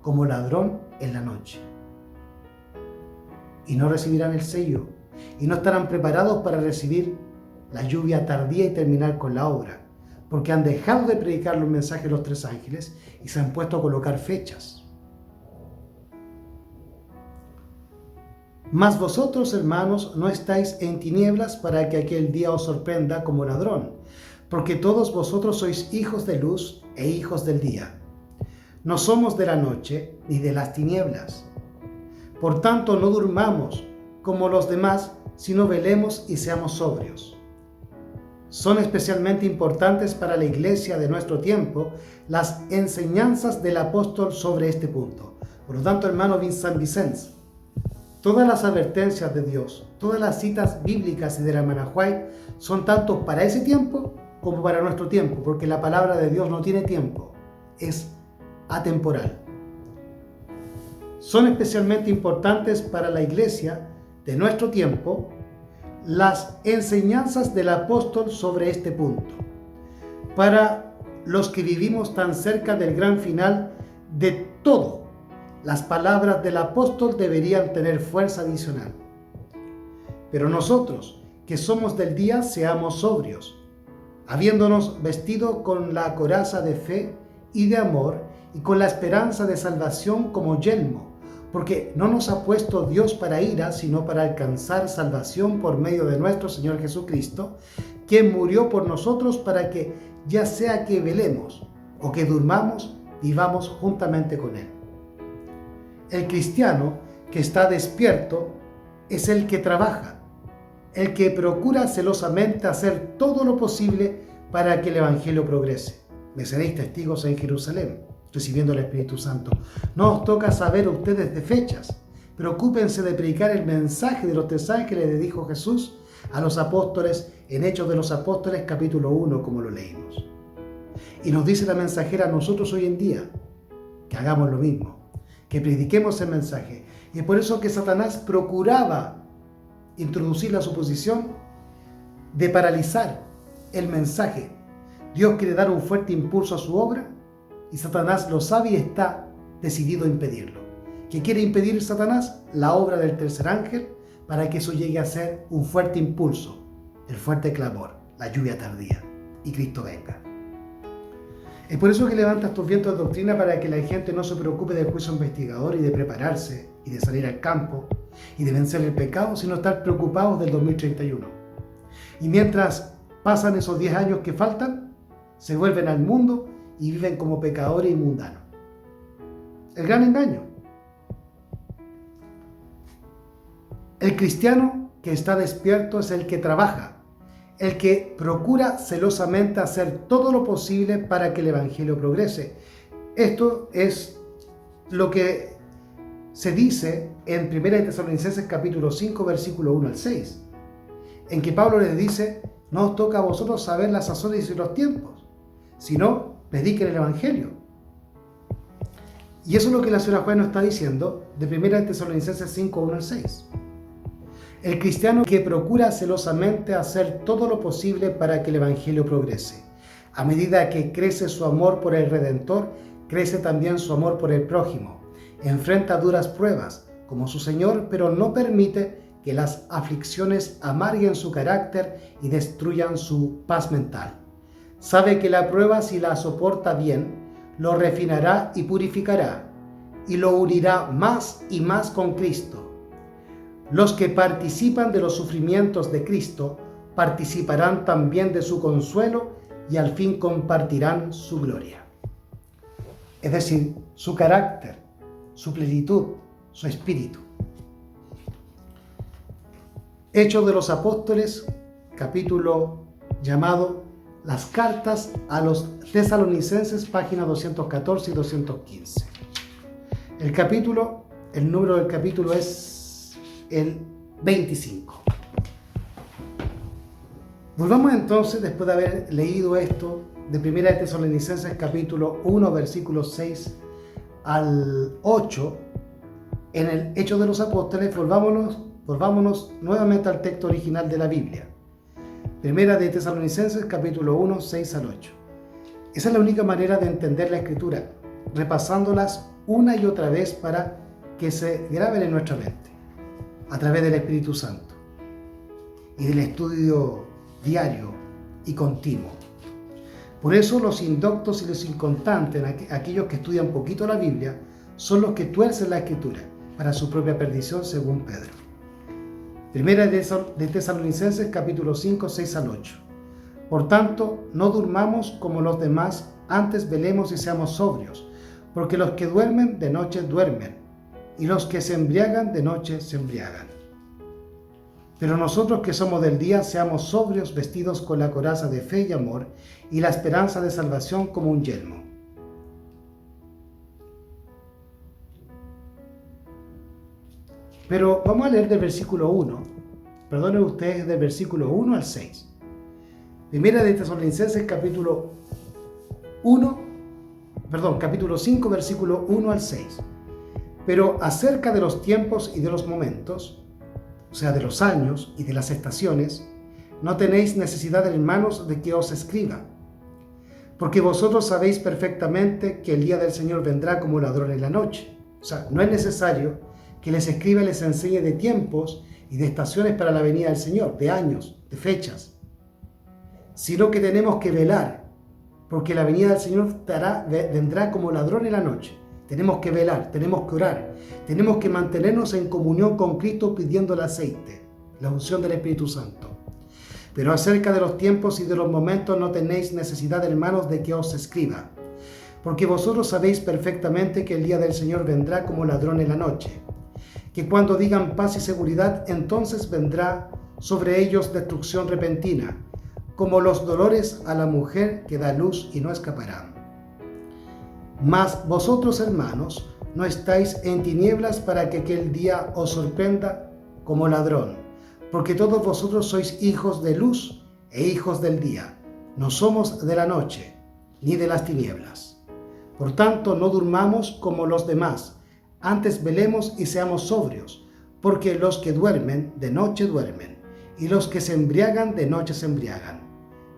como ladrón en la noche. Y no recibirán el sello, y no estarán preparados para recibir la lluvia tardía y terminar con la obra, porque han dejado de predicar los mensajes de los tres ángeles y se han puesto a colocar fechas. Mas vosotros, hermanos, no estáis en tinieblas para que aquel día os sorprenda como ladrón, porque todos vosotros sois hijos de luz e hijos del día. No somos de la noche ni de las tinieblas. Por tanto, no durmamos como los demás, sino velemos y seamos sobrios. Son especialmente importantes para la iglesia de nuestro tiempo las enseñanzas del apóstol sobre este punto. Por lo tanto, hermano San Vicente, todas las advertencias de Dios, todas las citas bíblicas y de la hermana White son tanto para ese tiempo como para nuestro tiempo, porque la palabra de Dios no tiene tiempo, es atemporal. Son especialmente importantes para la iglesia de nuestro tiempo las enseñanzas del apóstol sobre este punto. Para los que vivimos tan cerca del gran final de todo, las palabras del apóstol deberían tener fuerza adicional. Pero nosotros, que somos del día, seamos sobrios, habiéndonos vestido con la coraza de fe y de amor y con la esperanza de salvación como yelmo, porque no nos ha puesto Dios para ira, sino para alcanzar salvación por medio de nuestro Señor Jesucristo, quien murió por nosotros para que, ya sea que velemos o que durmamos, vivamos juntamente con Él. El cristiano que está despierto es el que trabaja, el que procura celosamente hacer todo lo posible para que el Evangelio progrese. Me seréis testigos en Jerusalén, recibiendo el Espíritu Santo. No os toca saber ustedes de fechas. Preocúpense de predicar el mensaje de los tres ángeles, le dijo Jesús a los apóstoles en Hechos de los Apóstoles capítulo 1, como lo leímos. Y nos dice la mensajera a nosotros hoy en día que hagamos lo mismo, que prediquemos el mensaje. Y es por eso que Satanás procuraba introducir la suposición de paralizar el mensaje. Dios quiere dar un fuerte impulso a su obra y Satanás lo sabe y está decidido a impedirlo. ¿Qué quiere impedir Satanás? La obra del tercer ángel, para que eso llegue a ser un fuerte impulso, el fuerte clamor, la lluvia tardía, y Cristo venga. Es por eso que levanta estos vientos de doctrina, para que la gente no se preocupe del juicio investigador y de prepararse y de salir al campo y de vencer el pecado, sino estar preocupados del 2031. Y mientras pasan esos 10 años que faltan, se vuelven al mundo y viven como pecadores y mundanos. El gran engaño. El cristiano que está despierto es el que trabaja, el que procura celosamente hacer todo lo posible para que el evangelio progrese. Esto es lo que se dice en 1 Tesalonicenses capítulo 5, versículo 1 al 6, en que Pablo les dice: no os toca a vosotros saber las sazones y los tiempos, sino prediquen el evangelio. Y eso es lo que la señora Juan nos está diciendo de 1 Tesalonicenses 5, 1 al 6. El cristiano que procura celosamente hacer todo lo posible para que el evangelio progrese. A medida que crece su amor por el Redentor, crece también su amor por el prójimo. Enfrenta duras pruebas como su Señor, pero no permite que las aflicciones amarguen su carácter y destruyan su paz mental. Sabe que la prueba, si la soporta bien, lo refinará y purificará, y lo unirá más y más con Cristo. Los que participan de los sufrimientos de Cristo participarán también de su consuelo y al fin compartirán su gloria. Es decir, su carácter, su plenitud, su espíritu. Hechos de los Apóstoles, capítulo llamado Las cartas a los tesalonicenses, páginas 214 y 215. El número del capítulo es el 25. Volvamos entonces, después de haber leído esto de 1 Tesalonicenses capítulo 1, versículos 6 al 8, en el Hecho de los Apóstoles, volvámonos nuevamente al texto original de la Biblia. 1 Tesalonicenses capítulo 1, 6 al 8. Esa es la única manera de entender la Escritura, repasándolas una y otra vez para que se graben en nuestra mente, a través del Espíritu Santo y del estudio diario y continuo. Por eso los indoctos y los inconstantes, aquellos que estudian poquito la Biblia, son los que tuercen la Escritura para su propia perdición, según Pedro. 1 de Tesalonicenses capítulo 5, 6 al 8. Por tanto, no durmamos como los demás, antes velemos y seamos sobrios, porque los que duermen de noche duermen, y los que se embriagan de noche se embriagan. Pero nosotros que somos del día, seamos sobrios, vestidos con la coraza de fe y amor, y la esperanza de salvación como un yelmo. Pero vamos a leer del versículo 1, perdonen ustedes, del versículo 1 al 6. Primera de Tesalonicenses capítulo 5, versículo 1 al 6. Pero acerca de los tiempos y de los momentos, o sea, de los años y de las estaciones, no tenéis necesidad, hermanos, de que os escriba, porque vosotros sabéis perfectamente que el día del Señor vendrá como ladrón en la noche. O sea, no es necesario que les escriba y les enseñe de tiempos y de estaciones para la venida del Señor, de años, de fechas, sino que tenemos que velar, porque la venida del Señor vendrá como ladrón en la noche. Tenemos que velar, tenemos que orar, tenemos que mantenernos en comunión con Cristo pidiendo el aceite, la unción del Espíritu Santo. Pero acerca de los tiempos y de los momentos no tenéis necesidad, hermanos, de que os escriba, porque vosotros sabéis perfectamente que el día del Señor vendrá como ladrón en la noche, que cuando digan paz y seguridad, entonces vendrá sobre ellos destrucción repentina, como los dolores a la mujer que da luz y no escaparán. Mas vosotros, hermanos, no estáis en tinieblas para que aquel día os sorprenda como ladrón, porque todos vosotros sois hijos de luz e hijos del día. No somos de la noche, ni de las tinieblas. Por tanto, no durmamos como los demás, antes velemos y seamos sobrios, porque los que duermen, de noche duermen, y los que se embriagan, de noche se embriagan.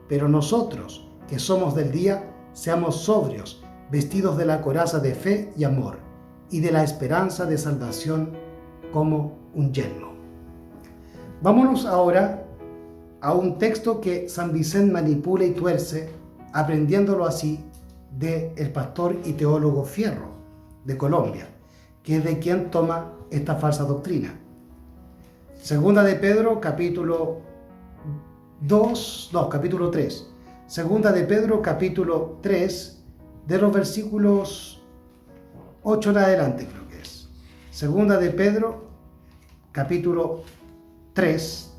Pero nosotros, que somos del día, seamos sobrios, vestidos de la coraza de fe y amor, y de la esperanza de salvación como un yelmo. Vámonos ahora a un texto que San Vicente manipula y tuerce, aprendiéndolo así del pastor y teólogo Fierro de Colombia, que es de quien toma esta falsa doctrina. Segunda de Pedro, capítulo 3. Segunda de Pedro, capítulo 3, de los versículos 8 en adelante, creo que es. Segunda de Pedro, capítulo 3.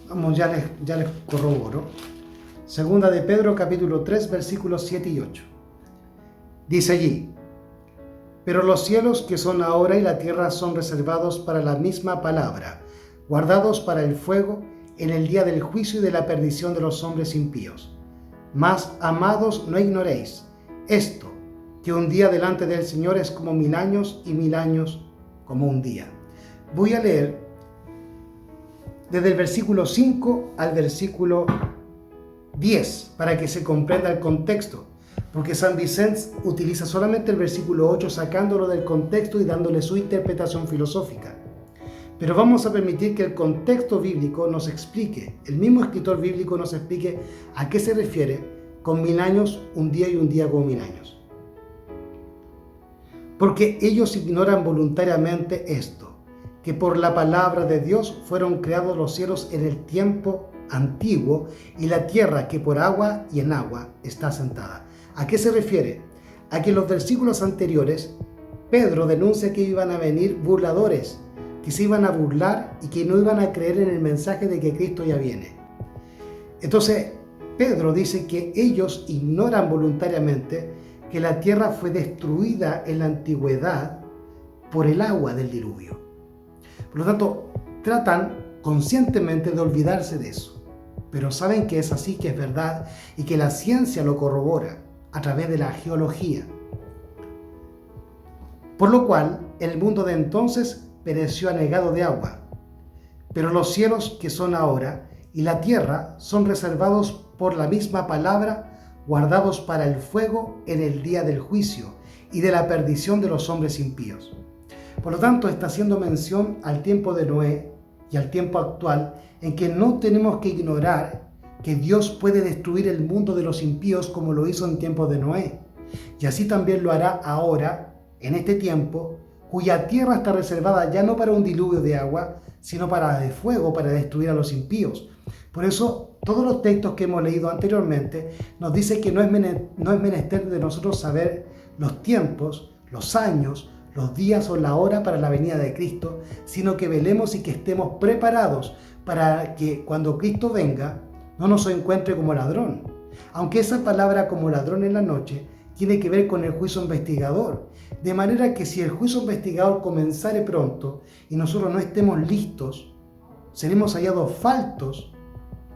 Vamos, ya les corroboro. Segunda de Pedro, capítulo 3, versículos 7 y 8. Dice allí: pero los cielos que son ahora y la tierra son reservados para la misma palabra, guardados para el fuego en el día del juicio y de la perdición de los hombres impíos. Mas, amados, no ignoréis esto, que un día delante del Señor es como 1000 años y 1000 años como un día. Voy a leer desde el versículo 5 al versículo 10 para que se comprenda el contexto, porque San Vicente utiliza solamente el versículo 8 sacándolo del contexto y dándole su interpretación filosófica. Pero vamos a permitir que el contexto bíblico nos explique, el mismo escritor bíblico nos explique a qué se refiere con 1000 años, un día y un día como 1000 años. Porque ellos ignoran voluntariamente esto, que por la palabra de Dios fueron creados los cielos en el tiempo antiguo y la tierra que por agua y en agua está sentada. ¿A qué se refiere? A que en los versículos anteriores Pedro denuncia que iban a venir burladores, que se iban a burlar y que no iban a creer en el mensaje de que Cristo ya viene. Entonces Pedro dice que ellos ignoran voluntariamente que la tierra fue destruida en la antigüedad por el agua del diluvio. Por lo tanto, tratan conscientemente de olvidarse de eso, pero saben que es así, que es verdad y que la ciencia lo corrobora a través de la geología. Por lo cual, el mundo de entonces pereció anegado de agua, pero los cielos que son ahora y la tierra son reservados por la misma palabra, guardados para el fuego en el día del juicio y de la perdición de los hombres impíos. Por lo tanto, está haciendo mención al tiempo de Noé y al tiempo actual, en que no tenemos que ignorar que Dios puede destruir el mundo de los impíos como lo hizo en tiempo de Noé. Y así también lo hará ahora, en este tiempo, cuya tierra está reservada ya no para un diluvio de agua, sino para de fuego, para destruir a los impíos. Por eso, todos los textos que hemos leído anteriormente nos dice que no es menester de nosotros saber los tiempos, los años, los días o la hora para la venida de Cristo, sino que velemos y que estemos preparados para que cuando Cristo venga no nos encuentre como ladrón. Aunque esa palabra como ladrón en la noche tiene que ver con el juicio investigador, de manera que si el juicio investigador comenzare pronto y nosotros no estemos listos, seremos hallados faltos,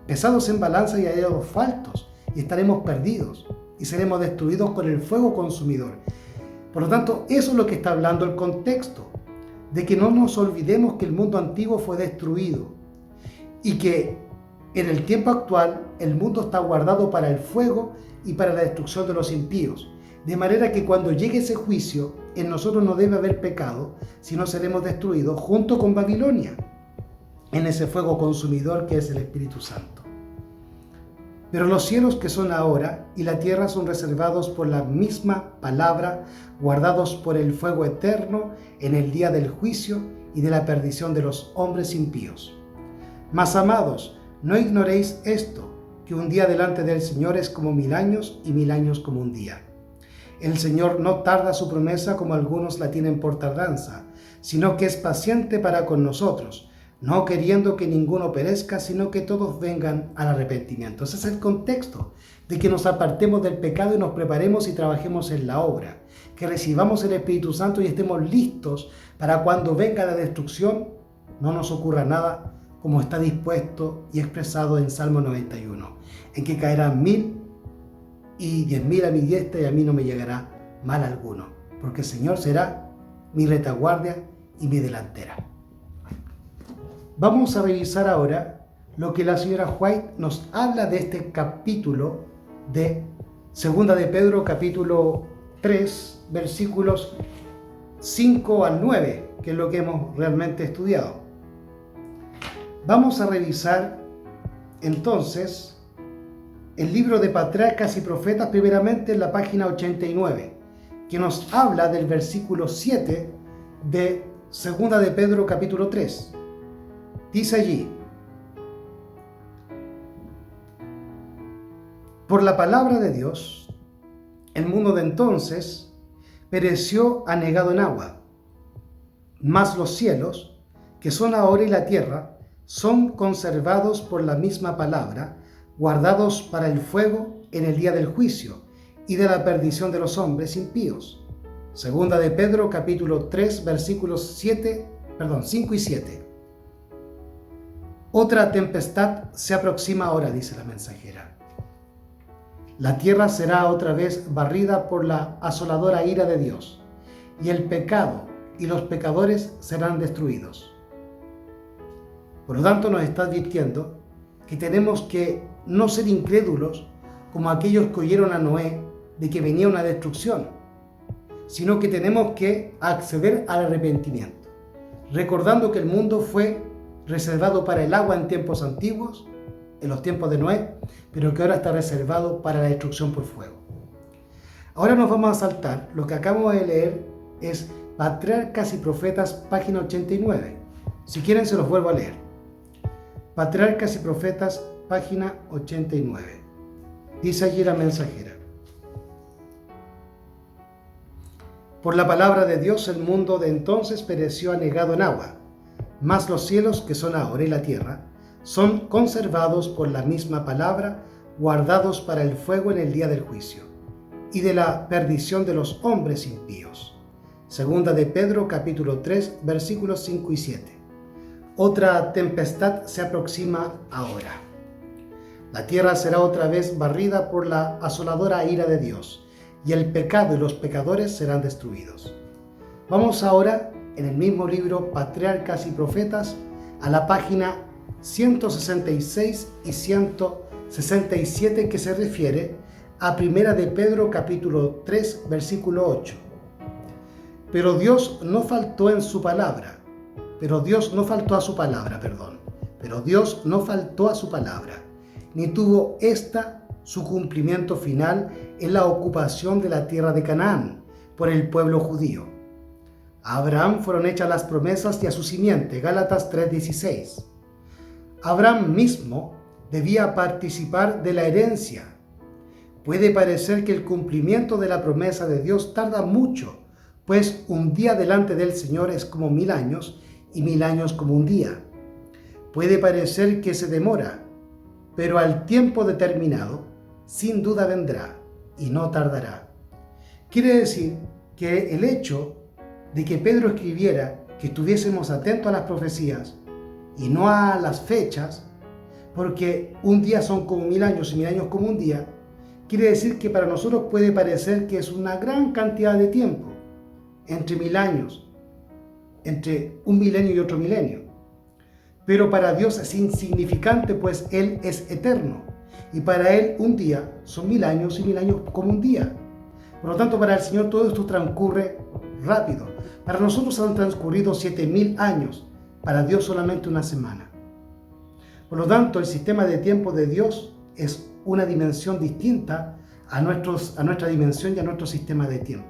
pesados en balanza y hallados faltos, y estaremos perdidos y seremos destruidos con el fuego consumidor. Por lo tanto, eso es lo que está hablando el contexto, de que no nos olvidemos que el mundo antiguo fue destruido y que en el tiempo actual el mundo está guardado para el fuego y para la destrucción de los impíos. De manera que cuando llegue ese juicio, en nosotros no debe haber pecado, sino seremos destruidos junto con Babilonia, en ese fuego consumidor que es el Espíritu Santo. Pero los cielos que son ahora y la tierra son reservados por la misma palabra, guardados por el fuego eterno en el día del juicio y de la perdición de los hombres impíos. Mas, amados, no ignoréis esto, que un día delante del Señor es como 1000 años y 1000 años como un día. El Señor no tarda su promesa como algunos la tienen por tardanza, sino que es paciente para con nosotros, no queriendo que ninguno perezca, sino que todos vengan al arrepentimiento. Ese es el contexto, de que nos apartemos del pecado y nos preparemos y trabajemos en la obra, que recibamos el Espíritu Santo y estemos listos para cuando venga la destrucción, no nos ocurra nada como está dispuesto y expresado en Salmo 91, en que caerán 1000 y 10.000 a mi diestra y a mí no me llegará mal alguno, porque el Señor será mi retaguardia y mi delantera. Vamos a revisar ahora lo que la señora White nos habla de este capítulo de Segunda de Pedro, capítulo 3, versículos 5 al 9, que es lo que hemos realmente estudiado. Vamos a revisar entonces el libro de Patriarcas y Profetas, primeramente en la página 89, que nos habla del versículo 7 de Segunda de Pedro, capítulo 3. Dice allí: por la palabra de Dios, el mundo de entonces pereció anegado en agua, mas los cielos, que son ahora, y la tierra, son conservados por la misma palabra, guardados para el fuego en el día del juicio y de la perdición de los hombres impíos. Segunda de Pedro, capítulo 3, versículos 5 y 7. Otra tempestad se aproxima ahora, dice la mensajera. La tierra será otra vez barrida por la asoladora ira de Dios, y el pecado y los pecadores serán destruidos. Por lo tanto, nos está advirtiendo que tenemos que no ser incrédulos como aquellos que oyeron a Noé de que venía una destrucción, sino que tenemos que acceder al arrepentimiento, recordando que el mundo fue reservado para el agua en tiempos antiguos, en los tiempos de Noé, pero que ahora está reservado para la destrucción por fuego. Ahora nos vamos a saltar, lo que acabamos de leer es Patriarcas y Profetas, página 89. Si quieren se los vuelvo a leer. Patriarcas y Profetas, página 89. Dice allí la mensajera: por la palabra de Dios el mundo de entonces pereció anegado en agua, mas los cielos, que son ahora, y la tierra, son conservados por la misma palabra, guardados para el fuego en el día del juicio y de la perdición de los hombres impíos. Segunda de Pedro, capítulo 3, versículos 5 y 7. Otra tempestad se aproxima ahora. La tierra será otra vez barrida por la asoladora ira de Dios, y el pecado y los pecadores serán destruidos. Vamos ahora, en el mismo libro Patriarcas y Profetas, a la página 166 y 167, que se refiere a Primera de Pedro, capítulo 3, versículo 8. Pero Dios no faltó a su palabra, ni tuvo su cumplimiento final en la ocupación de la tierra de Canaán por el pueblo judío. A Abraham fueron hechas las promesas y a su simiente, Gálatas 3:16. Abraham mismo debía participar de la herencia. Puede parecer que el cumplimiento de la promesa de Dios tarda mucho, pues un día delante del Señor es como 1000 años y 1000 años como un día. Puede parecer que se demora, pero al tiempo determinado, sin duda vendrá y no tardará. Quiere decir que el hecho de que Pedro escribiera que estuviésemos atentos a las profecías y no a las fechas, porque un día son como 1000 años y 1000 años como un día, quiere decir que para nosotros puede parecer que es una gran cantidad de tiempo, entre 1000 años, entre un milenio y otro milenio. Pero para Dios es insignificante, pues Él es eterno, y para Él un día son 1000 años y 1000 años como un día. Por lo tanto, para el Señor todo esto transcurre rápido. Para nosotros han transcurrido 7000 años, para Dios solamente una semana. Por lo tanto, el sistema de tiempo de Dios es una dimensión distinta a nuestra dimensión y a nuestro sistema de tiempo.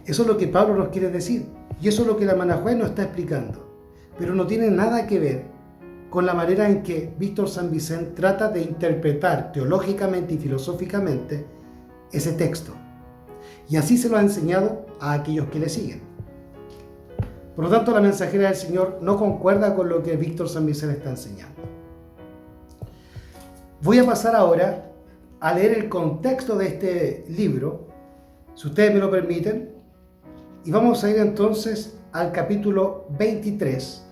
Eso es lo que Pablo nos quiere decir, y eso es lo que la hermana White nos está explicando, pero no tiene nada que ver con la manera en que Víctor San Vicente trata de interpretar teológicamente y filosóficamente ese texto, y así se lo ha enseñado a aquellos que le siguen. Por lo tanto, la mensajera del Señor no concuerda con lo que Víctor San Vicente está enseñando. Voy a pasar ahora a leer el contexto de este libro, si ustedes me lo permiten, y vamos a ir entonces al capítulo 23,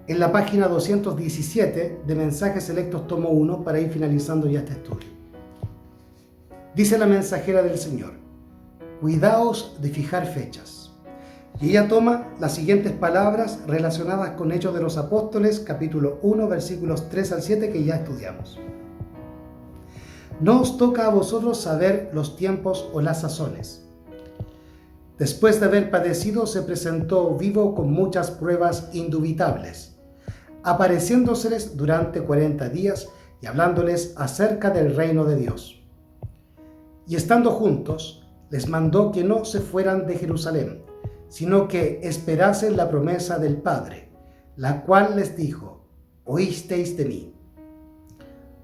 en la página 217 de Mensajes Selectos, tomo 1, para ir finalizando ya este estudio. Dice la mensajera del Señor: cuidaos de fijar fechas. Y ella toma las siguientes palabras relacionadas con Hechos de los Apóstoles, capítulo 1, versículos 3 al 7, que ya estudiamos. No os toca a vosotros saber los tiempos o las sazones. Después de haber padecido, se presentó vivo con muchas pruebas indubitables, apareciéndoseles durante 40 días y hablándoles acerca del reino de Dios. Y estando juntos, les mandó que no se fueran de Jerusalén, sino que esperasen la promesa del Padre, la cual les dijo: oísteis de mí.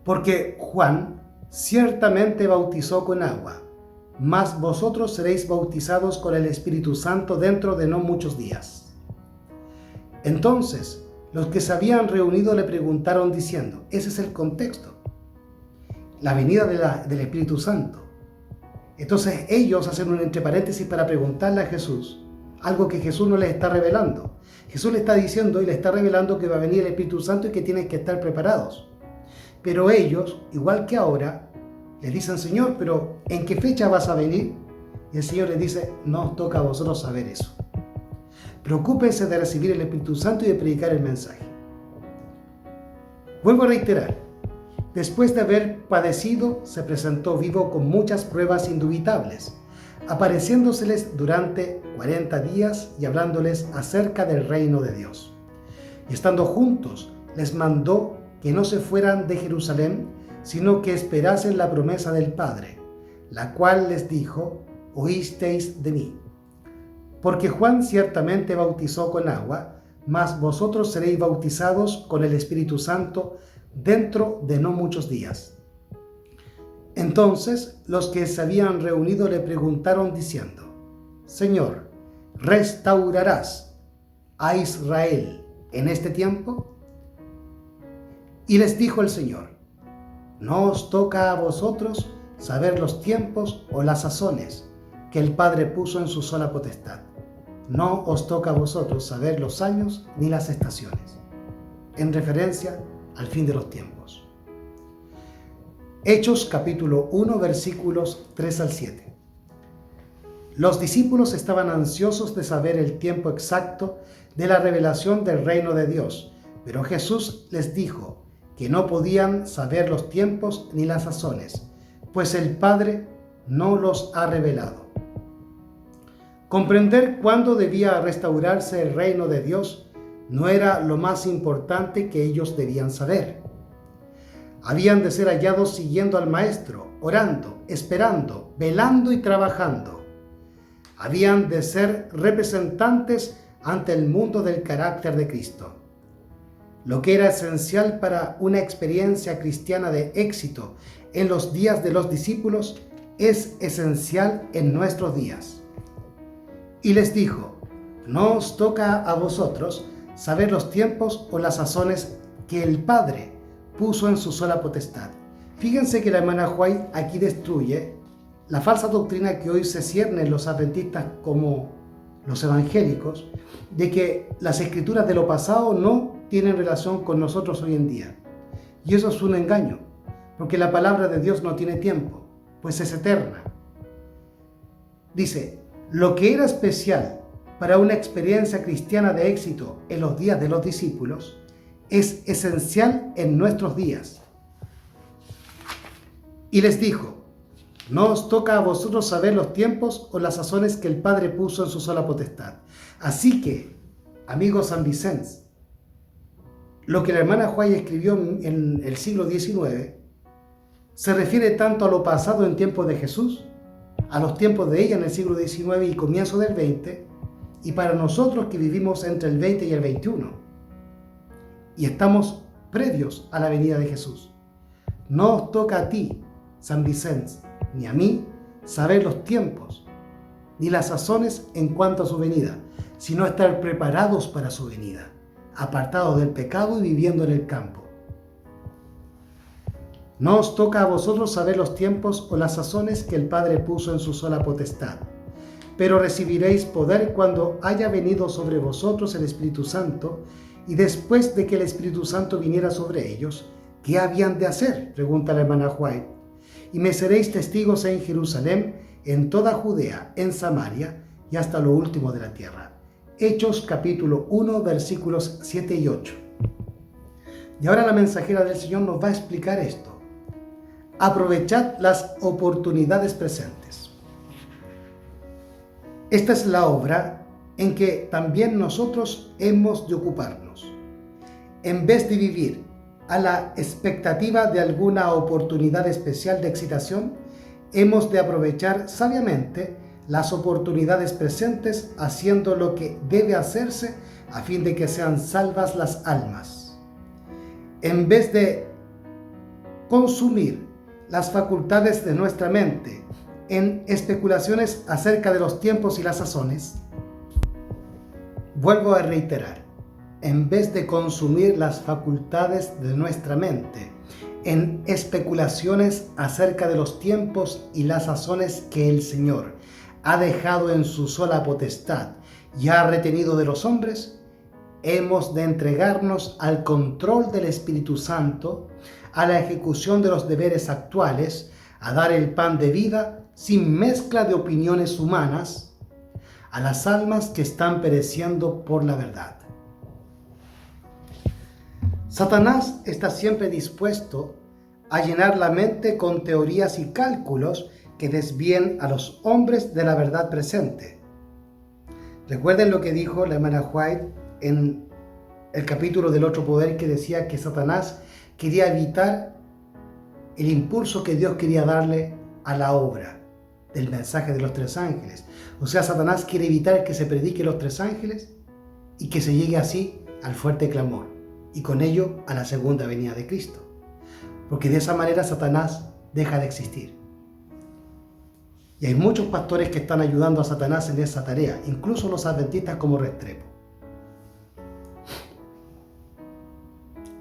Porque Juan ciertamente bautizó con agua, mas vosotros seréis bautizados con el Espíritu Santo dentro de no muchos días. Entonces, los que se habían reunido le preguntaron diciendo, ese es el contexto, la venida del Espíritu Santo. Entonces ellos hacen un entre paréntesis para preguntarle a Jesús algo que Jesús no les está revelando. Jesús le está diciendo y le está revelando que va a venir el Espíritu Santo y que tienen que estar preparados. Pero ellos, igual que ahora, les dicen, Señor, pero ¿en qué fecha vas a venir? Y el Señor les dice, no os toca a vosotros saber eso. Preocúpense de recibir el Espíritu Santo y de predicar el mensaje. Vuelvo a reiterar, después de haber padecido, se presentó vivo con muchas pruebas indubitables, apareciéndoseles durante 40 días y hablándoles acerca del reino de Dios. Y estando juntos, les mandó que no se fueran de Jerusalén, sino que esperasen la promesa del Padre, la cual les dijo, oísteis de mí. Porque Juan ciertamente bautizó con agua, mas vosotros seréis bautizados con el Espíritu Santo dentro de no muchos días. Entonces los que se habían reunido le preguntaron diciendo, Señor, ¿restaurarás a Israel en este tiempo? Y les dijo el Señor, no os toca a vosotros saber los tiempos o las sazones que el Padre puso en su sola potestad. No os toca a vosotros saber los años ni las estaciones, en referencia al fin de los tiempos. Hechos capítulo 1 versículos 3 al 7. Los discípulos estaban ansiosos de saber el tiempo exacto de la revelación del reino de Dios, pero Jesús les dijo que no podían saber los tiempos ni las sazones, pues el Padre no los ha revelado. Comprender cuándo debía restaurarse el reino de Dios no era lo más importante que ellos debían saber. Habían de ser hallados siguiendo al Maestro, orando, esperando, velando y trabajando. Habían de ser representantes ante el mundo del carácter de Cristo. Lo que era esencial para una experiencia cristiana de éxito en los días de los discípulos es esencial en nuestros días. Y les dijo, no os toca a vosotros saber los tiempos o las sazones que el Padre puso en su sola potestad. Fíjense que la hermana White aquí destruye la falsa doctrina que hoy se cierne en los adventistas como los evangélicos, de que las escrituras de lo pasado no tienen relación con nosotros hoy en día. Y eso es un engaño, porque la palabra de Dios no tiene tiempo, pues es eterna. Dice, lo que era especial para una experiencia cristiana de éxito en los días de los discípulos es esencial en nuestros días. Y les dijo, no os toca a vosotros saber los tiempos o las sazones que el Padre puso en su sola potestad. Así que, amigos San Vicente, lo que la hermana White escribió en el siglo XIX se refiere tanto a lo pasado en tiempos de Jesús, a los tiempos de ella en el siglo XIX y comienzo del XX, y para nosotros que vivimos entre el 20 y el 21, y estamos previos a la venida de Jesús. No os toca a ti, San Vicente, ni a mí, saber los tiempos, ni las sazones en cuanto a su venida, sino estar preparados para su venida, apartados del pecado y viviendo en el campo. No os toca a vosotros saber los tiempos o las sazones que el Padre puso en su sola potestad, pero recibiréis poder cuando haya venido sobre vosotros el Espíritu Santo, y después de que el Espíritu Santo viniera sobre ellos, ¿qué habían de hacer?, pregunta la hermana White. Y me seréis testigos en Jerusalén, en toda Judea, en Samaria y hasta lo último de la tierra. Hechos capítulo 1, versículos 7 y 8. Y ahora la mensajera del Señor nos va a explicar esto. Aprovechad las oportunidades presentes. Esta es la obra en que también nosotros hemos de ocuparnos. En vez de vivir a la expectativa de alguna oportunidad especial de excitación, hemos de aprovechar sabiamente las oportunidades presentes haciendo lo que debe hacerse a fin de que sean salvas las almas. En vez de consumir las facultades de nuestra mente en especulaciones acerca de los tiempos y las sazones, vuelvo a reiterar, en vez de consumir las facultades de nuestra mente en especulaciones acerca de los tiempos y las sazones que el Señor ha dejado en su sola potestad y ha retenido de los hombres, hemos de entregarnos al control del Espíritu Santo, a la ejecución de los deberes actuales, a dar el pan de vida sin mezcla de opiniones humanas, a las almas que están pereciendo por la verdad. Satanás está siempre dispuesto a llenar la mente con teorías y cálculos que desvíen a los hombres de la verdad presente. Recuerden lo que dijo la hermana White en el capítulo del otro poder, que decía que Satanás quería evitar el impulso que Dios quería darle a la obra del mensaje de los tres ángeles. O sea, Satanás quiere evitar que se predique los tres ángeles y que se llegue así al fuerte clamor y con ello a la segunda venida de Cristo. Porque de esa manera Satanás deja de existir. Y hay muchos pastores que están ayudando a Satanás en esa tarea, incluso los adventistas como Restrepo.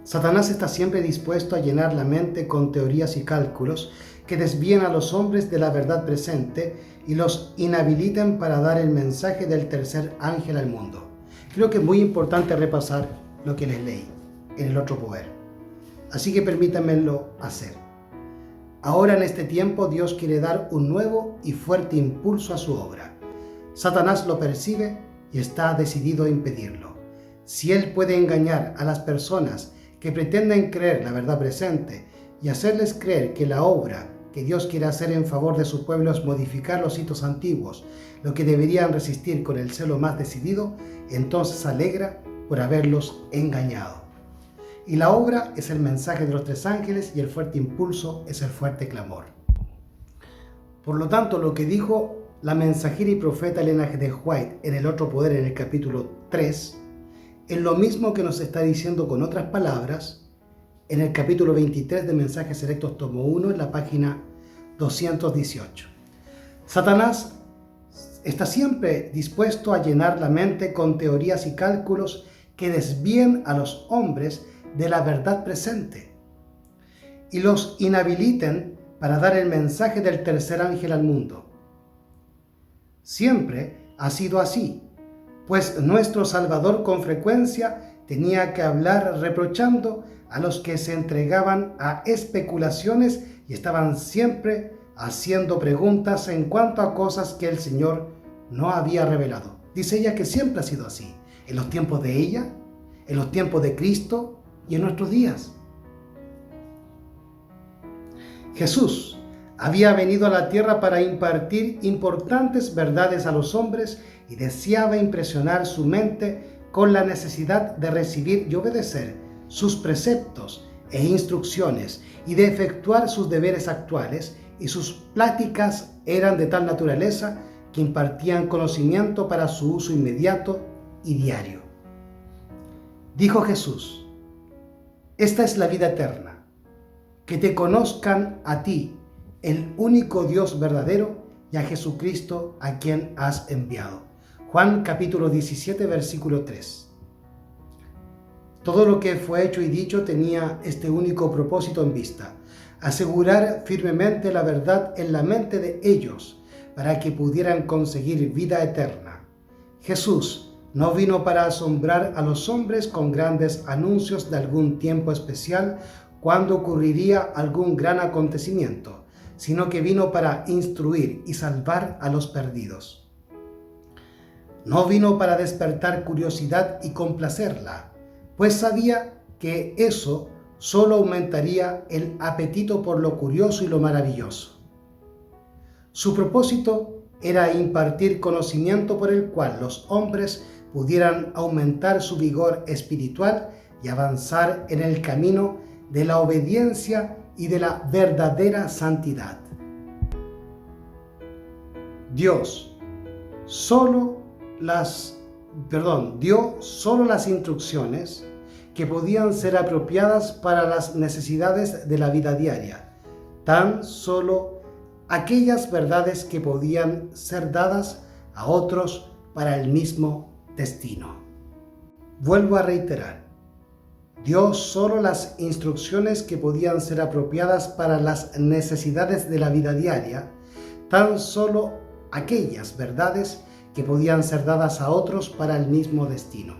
Satanás está siempre dispuesto a llenar la mente con teorías y cálculos que desvíen a los hombres de la verdad presente y los inhabiliten para dar el mensaje del tercer ángel al mundo. Creo que es muy importante repasar lo que les leí en el otro poder. Así que permítanmelo hacer. Ahora en este tiempo Dios quiere dar un nuevo y fuerte impulso a su obra. Satanás lo percibe y está decidido a impedirlo. Si él puede engañar a las personas que pretenden creer la verdad presente y hacerles creer que la obra que Dios quiere hacer en favor de su pueblo es modificar los hitos antiguos, lo que deberían resistir con el celo más decidido, entonces alegra por haberlos engañado. Y la obra es el mensaje de los tres ángeles y el fuerte impulso es el fuerte clamor. Por lo tanto, lo que dijo la mensajera y profeta Elena G. White en el otro poder en el capítulo 3 es lo mismo que nos está diciendo con otras palabras en el capítulo 23 de Mensajes Selectos tomo 1 en la página 218. Satanás está siempre dispuesto a llenar la mente con teorías y cálculos que desvíen a los hombres de la verdad presente y los inhabiliten para dar el mensaje del tercer ángel al mundo. Siempre ha sido así, pues nuestro Salvador con frecuencia tenía que hablar reprochando a los que se entregaban a especulaciones y estaban siempre haciendo preguntas en cuanto a cosas que el Señor no había revelado. Dice ella que siempre ha sido así, en los tiempos de ella, en los tiempos de Cristo y en nuestros días. Jesús había venido a la tierra para impartir importantes verdades a los hombres y deseaba impresionar su mente con la necesidad de recibir y obedecer sus preceptos e instrucciones y de efectuar sus deberes actuales, y sus pláticas eran de tal naturaleza que impartían conocimiento para su uso inmediato y diario. Dijo Jesús: esta es la vida eterna, que te conozcan a ti, el único Dios verdadero, y a Jesucristo a quien has enviado. Juan capítulo 17, versículo 3. Todo lo que fue hecho y dicho tenía este único propósito en vista: asegurar firmemente la verdad en la mente de ellos, para que pudieran conseguir vida eterna. Jesús no vino para asombrar a los hombres con grandes anuncios de algún tiempo especial cuando ocurriría algún gran acontecimiento, sino que vino para instruir y salvar a los perdidos. No vino para despertar curiosidad y complacerla, pues sabía que eso solo aumentaría el apetito por lo curioso y lo maravilloso. Su propósito era impartir conocimiento por el cual los hombres pudieran aumentar su vigor espiritual y avanzar en el camino de la obediencia y de la verdadera santidad. Dios dio solo las instrucciones que podían ser apropiadas para las necesidades de la vida diaria, tan solo aquellas verdades que podían ser dadas a otros para el mismo destino. Vuelvo a reiterar, dio solo las instrucciones que podían ser apropiadas para las necesidades de la vida diaria, tan solo aquellas verdades que podían ser dadas a otros para el mismo destino.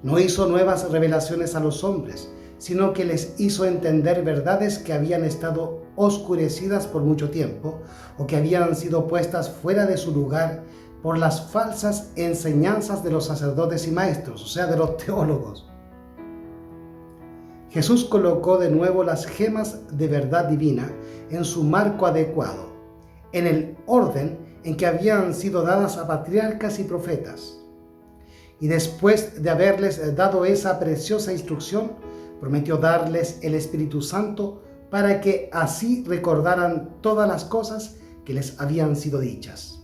No hizo nuevas revelaciones a los hombres, sino que les hizo entender verdades que habían estado oscurecidas por mucho tiempo o que habían sido puestas fuera de su lugar por las falsas enseñanzas de los sacerdotes y maestros, o sea, de los teólogos. Jesús colocó de nuevo las gemas de verdad divina en su marco adecuado, en el orden en que habían sido dadas a patriarcas y profetas. Y después de haberles dado esa preciosa instrucción, prometió darles el Espíritu Santo para que así recordaran todas las cosas que les habían sido dichas.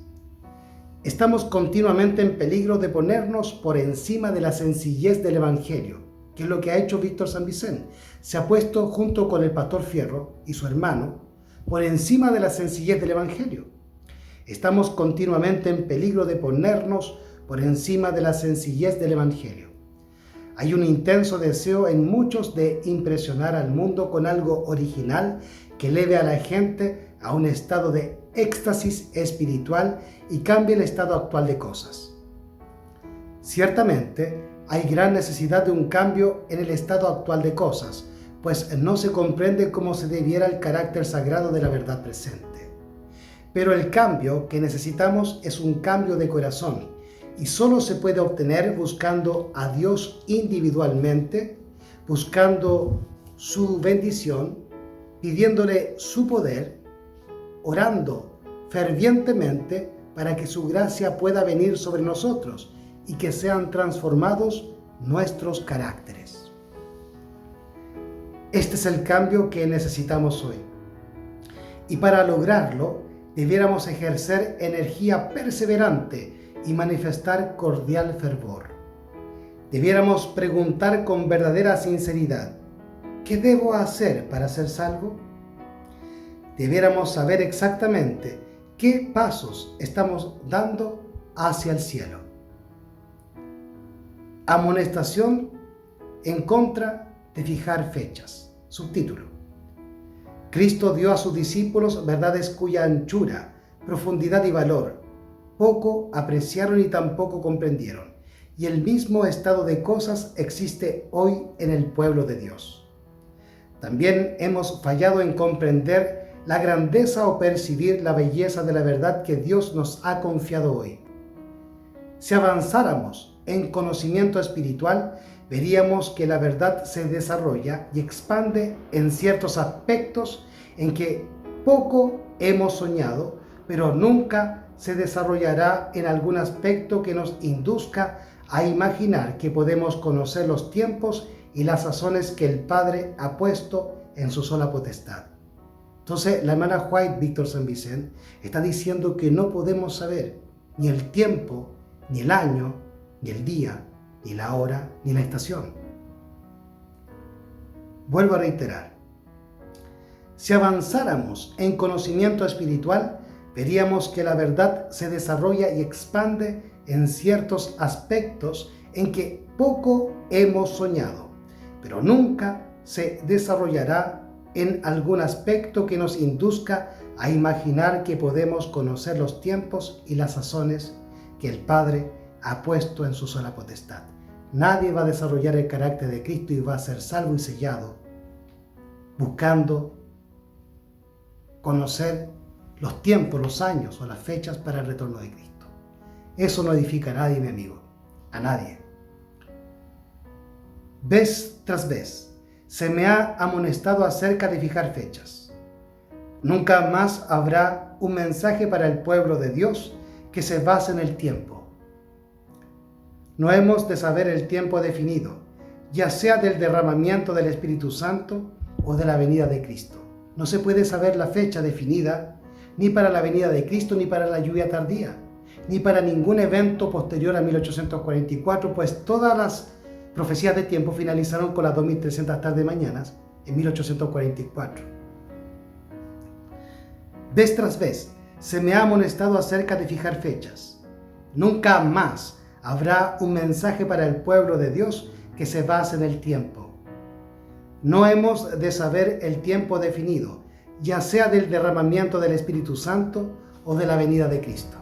Estamos continuamente en peligro de ponernos por encima de la sencillez del Evangelio, que es lo que ha hecho Víctor San Vicente. Se ha puesto junto con el pastor Fierro y su hermano por encima de la sencillez del Evangelio. Estamos continuamente en peligro de ponernos por encima de la sencillez del Evangelio. Hay un intenso deseo en muchos de impresionar al mundo con algo original que eleve a la gente a un estado de éxtasis espiritual y cambie el estado actual de cosas. Ciertamente, hay gran necesidad de un cambio en el estado actual de cosas, pues no se comprende cómo se debiera el carácter sagrado de la verdad presente. Pero el cambio que necesitamos es un cambio de corazón, y solo se puede obtener buscando a Dios individualmente, buscando su bendición, pidiéndole su poder, orando fervientemente para que su gracia pueda venir sobre nosotros y que sean transformados nuestros caracteres. Este es el cambio que necesitamos hoy. Y para lograrlo, debiéramos ejercer energía perseverante y manifestar cordial fervor. Debiéramos preguntar con verdadera sinceridad: ¿qué debo hacer para ser salvo? Debiéramos saber exactamente qué pasos estamos dando hacia el cielo. Amonestación en contra de fijar fechas. Subtítulo: Cristo dio a sus discípulos verdades cuya anchura, profundidad y valor poco apreciaron y tampoco comprendieron, y el mismo estado de cosas existe hoy en el pueblo de Dios. También hemos fallado en comprender la grandeza o percibir la belleza de la verdad que Dios nos ha confiado hoy. Si avanzáramos en conocimiento espiritual, veríamos que la verdad se desarrolla y expande en ciertos aspectos en que poco hemos soñado, pero nunca se desarrollará en algún aspecto que nos induzca a imaginar que podemos conocer los tiempos y las sazones que el Padre ha puesto en su sola potestad. Entonces, la hermana White, Víctor San Vicente, está diciendo que no podemos saber ni el tiempo, ni el año, ni el día, ni la hora, ni la estación. Vuelvo a reiterar, si avanzáramos en conocimiento espiritual, veríamos que la verdad se desarrolla y expande en ciertos aspectos en que poco hemos soñado, pero nunca se desarrollará en algún aspecto que nos induzca a imaginar que podemos conocer los tiempos y las sazones que el Padre ha puesto en su sola potestad. Nadie va a desarrollar el carácter de Cristo y va a ser salvo y sellado buscando conocer los tiempos, los años o las fechas para el retorno de Cristo. Eso no edifica a nadie, mi amigo, a nadie. Vez tras vez se me ha amonestado acerca de fijar fechas. Nunca más habrá un mensaje para el pueblo de Dios que se base en el tiempo. No hemos de saber el tiempo definido, ya sea del derramamiento del Espíritu Santo o de la venida de Cristo. No se puede saber la fecha definida ni para la venida de Cristo, ni para la lluvia tardía, ni para ningún evento posterior a 1844, pues todas las profecías de tiempo finalizaron con las 2300 tardes mañanas en 1844. Vez tras vez se me ha amonestado acerca de fijar fechas. Nunca más habrá un mensaje para el pueblo de Dios que se base en el tiempo. No hemos de saber el tiempo definido, ya sea del derramamiento del Espíritu Santo o de la venida de Cristo.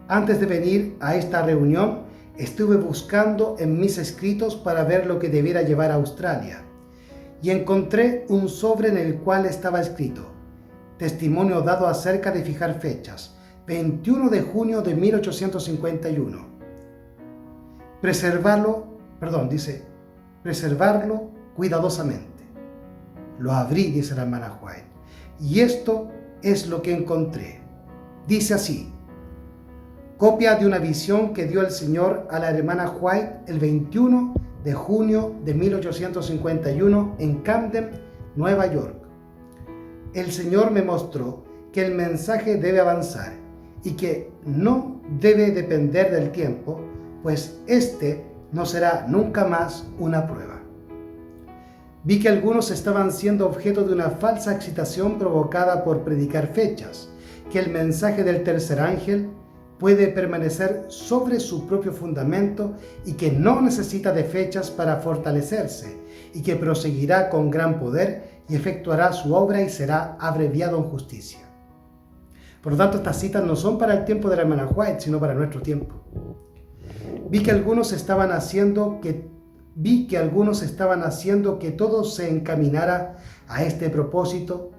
Antes de venir a esta reunión, estuve buscando en mis escritos para ver lo que debiera llevar a Australia, y encontré un sobre en el cual estaba escrito: testimonio dado acerca de fijar fechas, 21 de junio de 1851. Preservarlo cuidadosamente. Lo abrí, dice la hermana White, y esto es lo que encontré. Dice así: copia de una visión que dio el Señor a la hermana White el 21 de junio de 1851 en Camden, Nueva York. El Señor me mostró que el mensaje debe avanzar y que no debe depender del tiempo, pues este no será nunca más una prueba. Vi que algunos estaban siendo objeto de una falsa excitación provocada por predicar fechas, que el mensaje del tercer ángel puede permanecer sobre su propio fundamento y que no necesita de fechas para fortalecerse, y que proseguirá con gran poder y efectuará su obra y será abreviado en justicia. Por lo tanto, estas citas no son para el tiempo de la hermana White, sino para nuestro tiempo. Vi que algunos estaban haciendo que todo se encaminara a este propósito.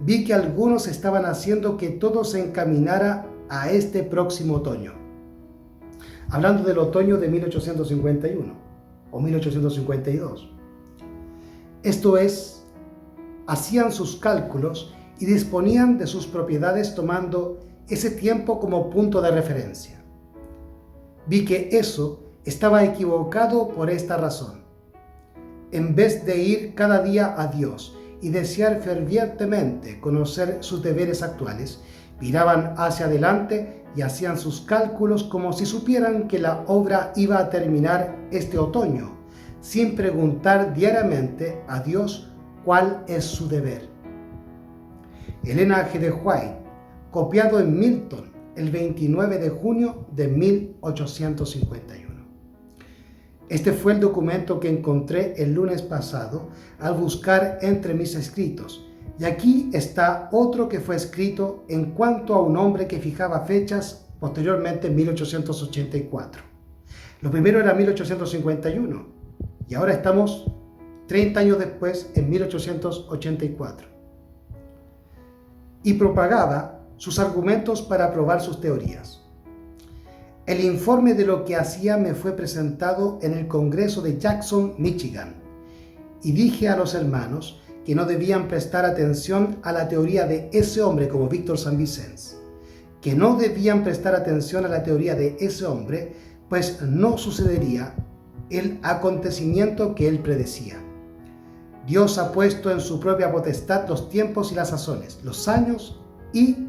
Vi que algunos estaban haciendo que todo se encaminara a este próximo otoño. Hablando del otoño de 1851 o 1852. Esto es, hacían sus cálculos y disponían de sus propiedades tomando ese tiempo como punto de referencia. Vi que eso estaba equivocado por esta razón. En vez de ir cada día a Dios y desear fervientemente conocer sus deberes actuales, miraban hacia adelante y hacían sus cálculos como si supieran que la obra iba a terminar este otoño, sin preguntar diariamente a Dios cuál es su deber. Elena G. de White, copiado en Milton el 29 de junio de 1851. Este fue el documento que encontré el lunes pasado al buscar entre mis escritos. Y aquí está otro que fue escrito en cuanto a un hombre que fijaba fechas posteriormente en 1884. Lo primero era 1851 y ahora estamos 30 años después en 1884. Y propagaba sus argumentos para probar sus teorías. El informe de lo que hacía me fue presentado en el Congreso de Jackson, Michigan, y dije a los hermanos que no debían prestar atención a la teoría de ese hombre como Víctor San Vicens, que no debían prestar atención a la teoría de ese hombre, pues no sucedería el acontecimiento que él predecía. Dios ha puesto en su propia potestad los tiempos y las sazones, los años y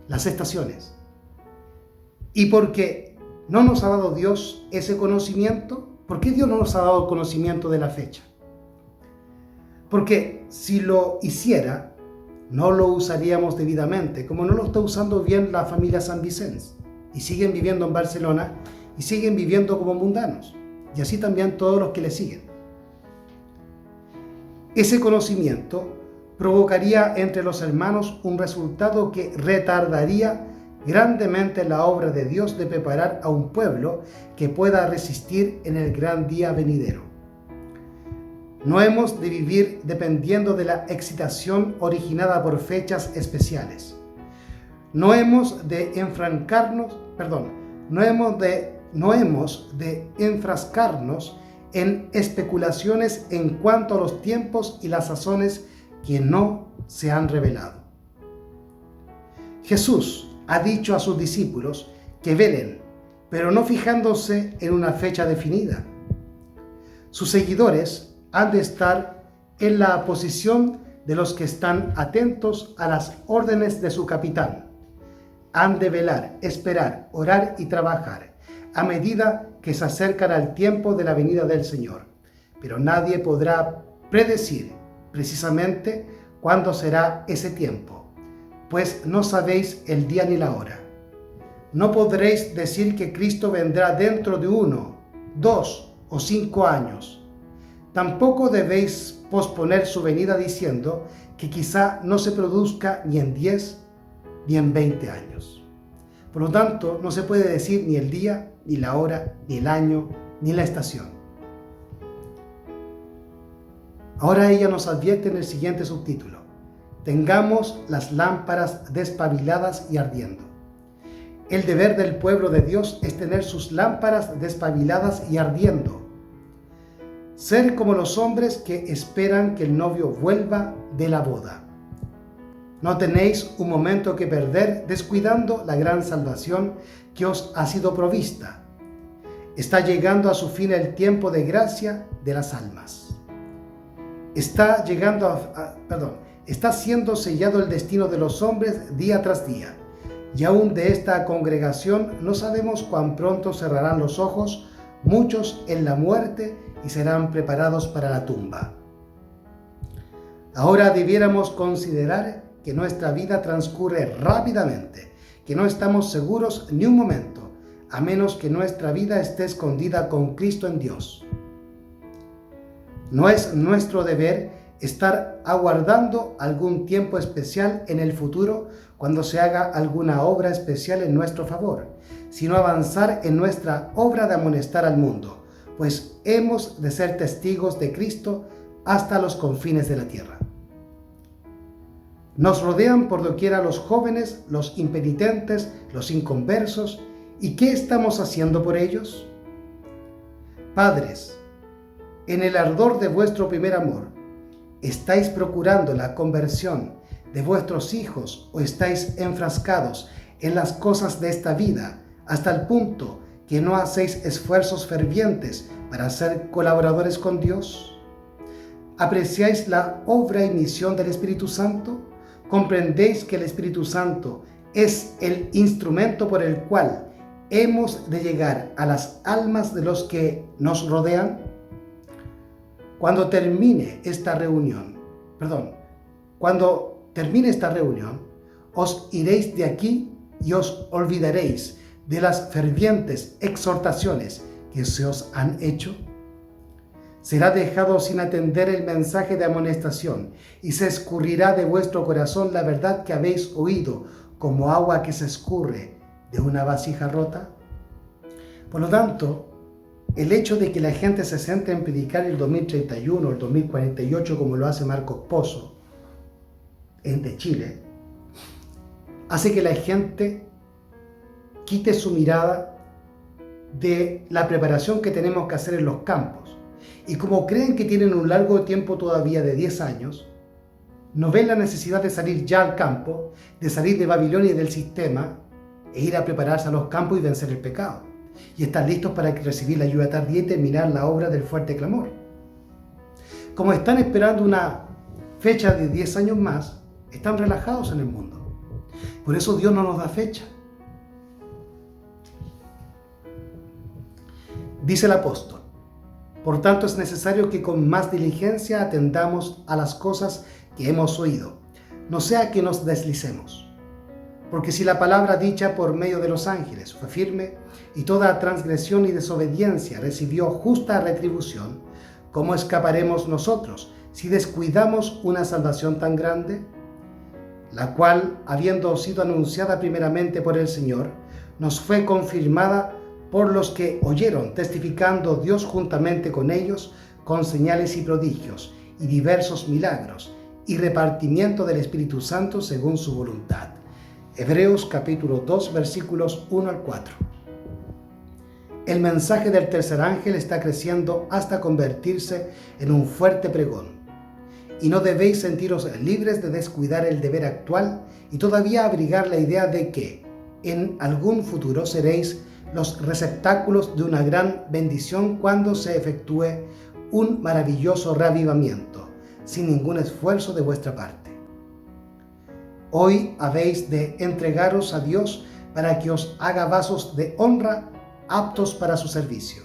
las estaciones. Y porque no nos ha dado Dios ese conocimiento, ¿por qué Dios no nos ha dado conocimiento de la fecha? Porque si lo hiciera, no lo usaríamos debidamente, como no lo está usando bien la familia San Vicens, y siguen viviendo en Barcelona y siguen viviendo como mundanos, y así también todos los que le siguen. Ese conocimiento provocaría entre los hermanos un resultado que retardaría grandemente la obra de Dios de preparar a un pueblo que pueda resistir en el gran día venidero. No hemos de vivir dependiendo de la excitación originada por fechas especiales. No hemos de enfrascarnos en especulaciones en cuanto a los tiempos y las sazones que no se han revelado. Jesús ha dicho a sus discípulos que velen, pero no fijándose en una fecha definida. Sus seguidores han de estar en la posición de los que están atentos a las órdenes de su capitán. Han de velar, esperar, orar y trabajar a medida que se acercan al tiempo de la venida del Señor. Pero nadie podrá predecir precisamente cuándo será ese tiempo, pues no sabéis el día ni la hora. No podréis decir que Cristo vendrá dentro de 1, 2 o 5 años. Tampoco debéis posponer su venida diciendo que quizá no se produzca ni en 10 ni en 20 años. Por lo tanto, no se puede decir ni el día, ni la hora, ni el año, ni la estación. Ahora ella nos advierte en el siguiente subtítulo: tengamos las lámparas despabiladas y ardiendo. El deber del pueblo de Dios es tener sus lámparas despabiladas y ardiendo. Ser como los hombres que esperan que el novio vuelva de la boda. No tenéis un momento que perder descuidando la gran salvación que os ha sido provista. Está llegando a su fin el tiempo de gracia de las almas. Está siendo sellado el destino de los hombres día tras día, y aún de esta congregación no sabemos cuán pronto cerrarán los ojos muchos en la muerte y serán preparados para la tumba. Ahora debiéramos considerar que nuestra vida transcurre rápidamente, que no estamos seguros ni un momento, a menos que nuestra vida esté escondida con Cristo en Dios. No es nuestro deber estar aguardando algún tiempo especial en el futuro cuando se haga alguna obra especial en nuestro favor, sino avanzar en nuestra obra de amonestar al mundo, pues hemos de ser testigos de Cristo hasta los confines de la tierra. Nos rodean por doquiera los jóvenes, los impenitentes, los inconversos. ¿Y qué estamos haciendo por ellos? Padres, en el ardor de vuestro primer amor, ¿estáis procurando la conversión de vuestros hijos o estáis enfrascados en las cosas de esta vida hasta el punto que no hacéis esfuerzos fervientes para ser colaboradores con Dios? ¿Apreciáis la obra y misión del Espíritu Santo? ¿Comprendéis que el Espíritu Santo es el instrumento por el cual hemos de llegar a las almas de los que nos rodean? Cuando termine esta reunión, os iréis de aquí y os olvidaréis de las fervientes exhortaciones que se os han hecho. Será dejado sin atender el mensaje de amonestación y se escurrirá de vuestro corazón la verdad que habéis oído como agua que se escurre de una vasija rota. Por lo tanto, el hecho de que la gente se centre en predicar el 2031 o el 2048 como lo hace Marcos Pozo de Chile, hace que la gente quite su mirada de la preparación que tenemos que hacer en los campos. Y como creen que tienen un largo tiempo todavía de 10 años, no ven la necesidad de salir ya al campo, de salir de Babilonia y del sistema, e ir a prepararse a los campos y vencer el pecado. Y estar listos para recibir la ayuda tardía y terminar la obra del fuerte clamor. Como están esperando una fecha de 10 años más, están relajados en el mundo. Por eso Dios no nos da fecha. Dice el apóstol: por tanto es necesario que con más diligencia atendamos a las cosas que hemos oído, no sea que nos deslicemos. Porque si la palabra dicha por medio de los ángeles fue firme, y toda transgresión y desobediencia recibió justa retribución, ¿cómo escaparemos nosotros si descuidamos una salvación tan grande? La cual, habiendo sido anunciada primeramente por el Señor, nos fue confirmada por los que oyeron, testificando Dios juntamente con ellos, con señales y prodigios, y diversos milagros, y repartimiento del Espíritu Santo según su voluntad. Hebreos capítulo 2 versículos 1 al 4. El mensaje del tercer ángel está creciendo hasta convertirse en un fuerte pregón. Y no debéis sentiros libres de descuidar el deber actual y todavía abrigar la idea de que en algún futuro seréis los receptáculos de una gran bendición cuando se efectúe un maravilloso reavivamiento, sin ningún esfuerzo de vuestra parte. Hoy habéis de entregaros a Dios para que os haga vasos de honra aptos para su servicio.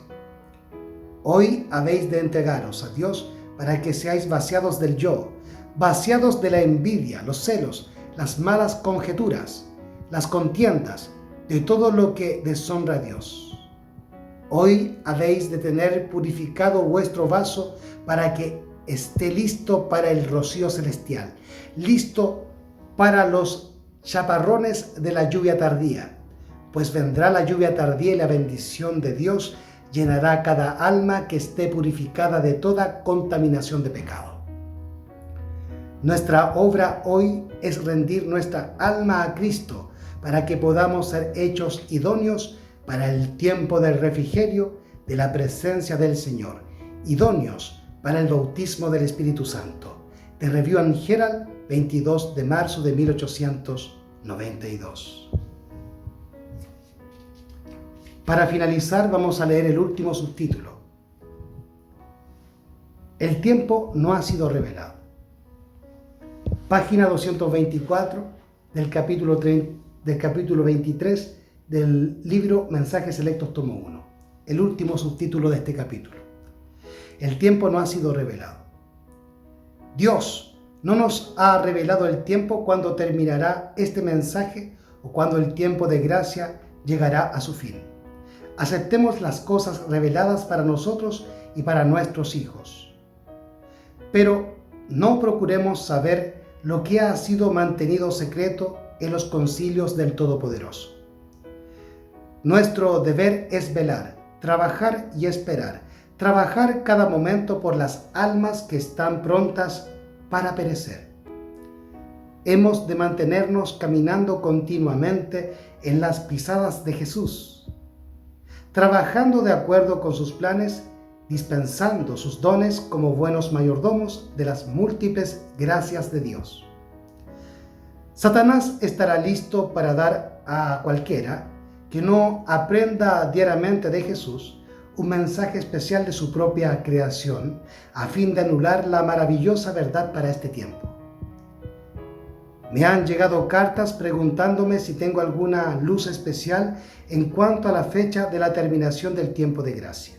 Hoy habéis de entregaros a Dios para que seáis vaciados del yo, vaciados de la envidia, los celos, las malas conjeturas, las contiendas, de todo lo que deshonra a Dios. Hoy habéis de tener purificado vuestro vaso para que esté listo para el rocío celestial, listo para los chaparrones de la lluvia tardía, pues vendrá la lluvia tardía y la bendición de Dios llenará cada alma que esté purificada de toda contaminación de pecado. Nuestra obra hoy es rendir nuestra alma a Cristo para que podamos ser hechos idóneos para el tiempo del refrigerio de la presencia del Señor, idóneos para el bautismo del Espíritu Santo. De Review and Herald, 22 de marzo de 1892. Para finalizar, vamos a leer el último subtítulo. El tiempo no ha sido revelado. Página 224 del capítulo 23 del libro Mensajes Selectos tomo 1. El último subtítulo de este capítulo. El tiempo no ha sido revelado. Dios no nos ha revelado el tiempo cuando terminará este mensaje o cuando el tiempo de gracia llegará a su fin. Aceptemos las cosas reveladas para nosotros y para nuestros hijos. Pero no procuremos saber lo que ha sido mantenido secreto en los concilios del Todopoderoso. Nuestro deber es velar, trabajar y esperar, trabajar cada momento por las almas que están prontas para perecer. Hemos de mantenernos caminando continuamente en las pisadas de Jesús, trabajando de acuerdo con sus planes, dispensando sus dones como buenos mayordomos de las múltiples gracias de Dios. Satanás estará listo para dar a cualquiera que no aprenda diariamente de Jesús un mensaje especial de su propia creación, a fin de anular la maravillosa verdad para este tiempo. Me han llegado cartas preguntándome si tengo alguna luz especial en cuanto a la fecha de la terminación del tiempo de gracia.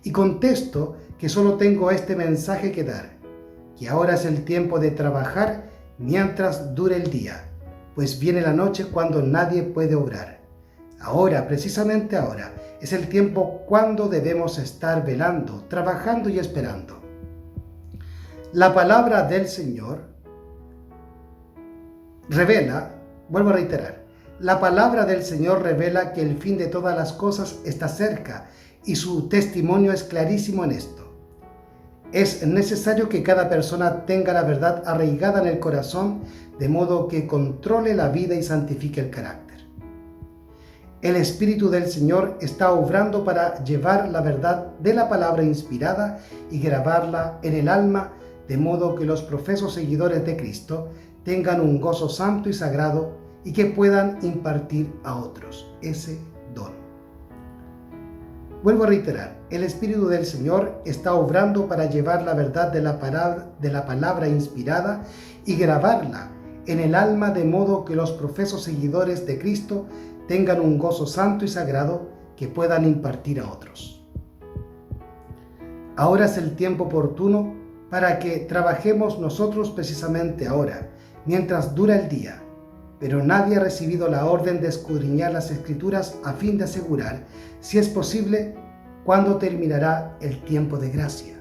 Y contesto que solo tengo este mensaje que dar, que ahora es el tiempo de trabajar mientras dure el día, pues viene la noche cuando nadie puede obrar. Ahora, precisamente ahora, es el tiempo cuando debemos estar velando, trabajando y esperando. La palabra del Señor revela, vuelvo a reiterar, la palabra del Señor revela que el fin de todas las cosas está cerca y su testimonio es clarísimo en esto. Es necesario que cada persona tenga la verdad arraigada en el corazón, de modo que controle la vida y santifique el carácter. El Espíritu del Señor está obrando para llevar la verdad de la palabra inspirada y grabarla en el alma, de modo que los profesos seguidores de Cristo tengan un gozo santo y sagrado y que puedan impartir a otros ese don. Vuelvo a reiterar, el Espíritu del Señor está obrando para llevar la verdad de la palabra inspirada y grabarla en el alma, de modo que los profesos seguidores de Cristo tengan un gozo santo y sagrado que puedan impartir a otros. Ahora es el tiempo oportuno para que trabajemos nosotros precisamente ahora, mientras dura el día, pero nadie ha recibido la orden de escudriñar las Escrituras a fin de asegurar, si es posible, cuándo terminará el tiempo de gracia.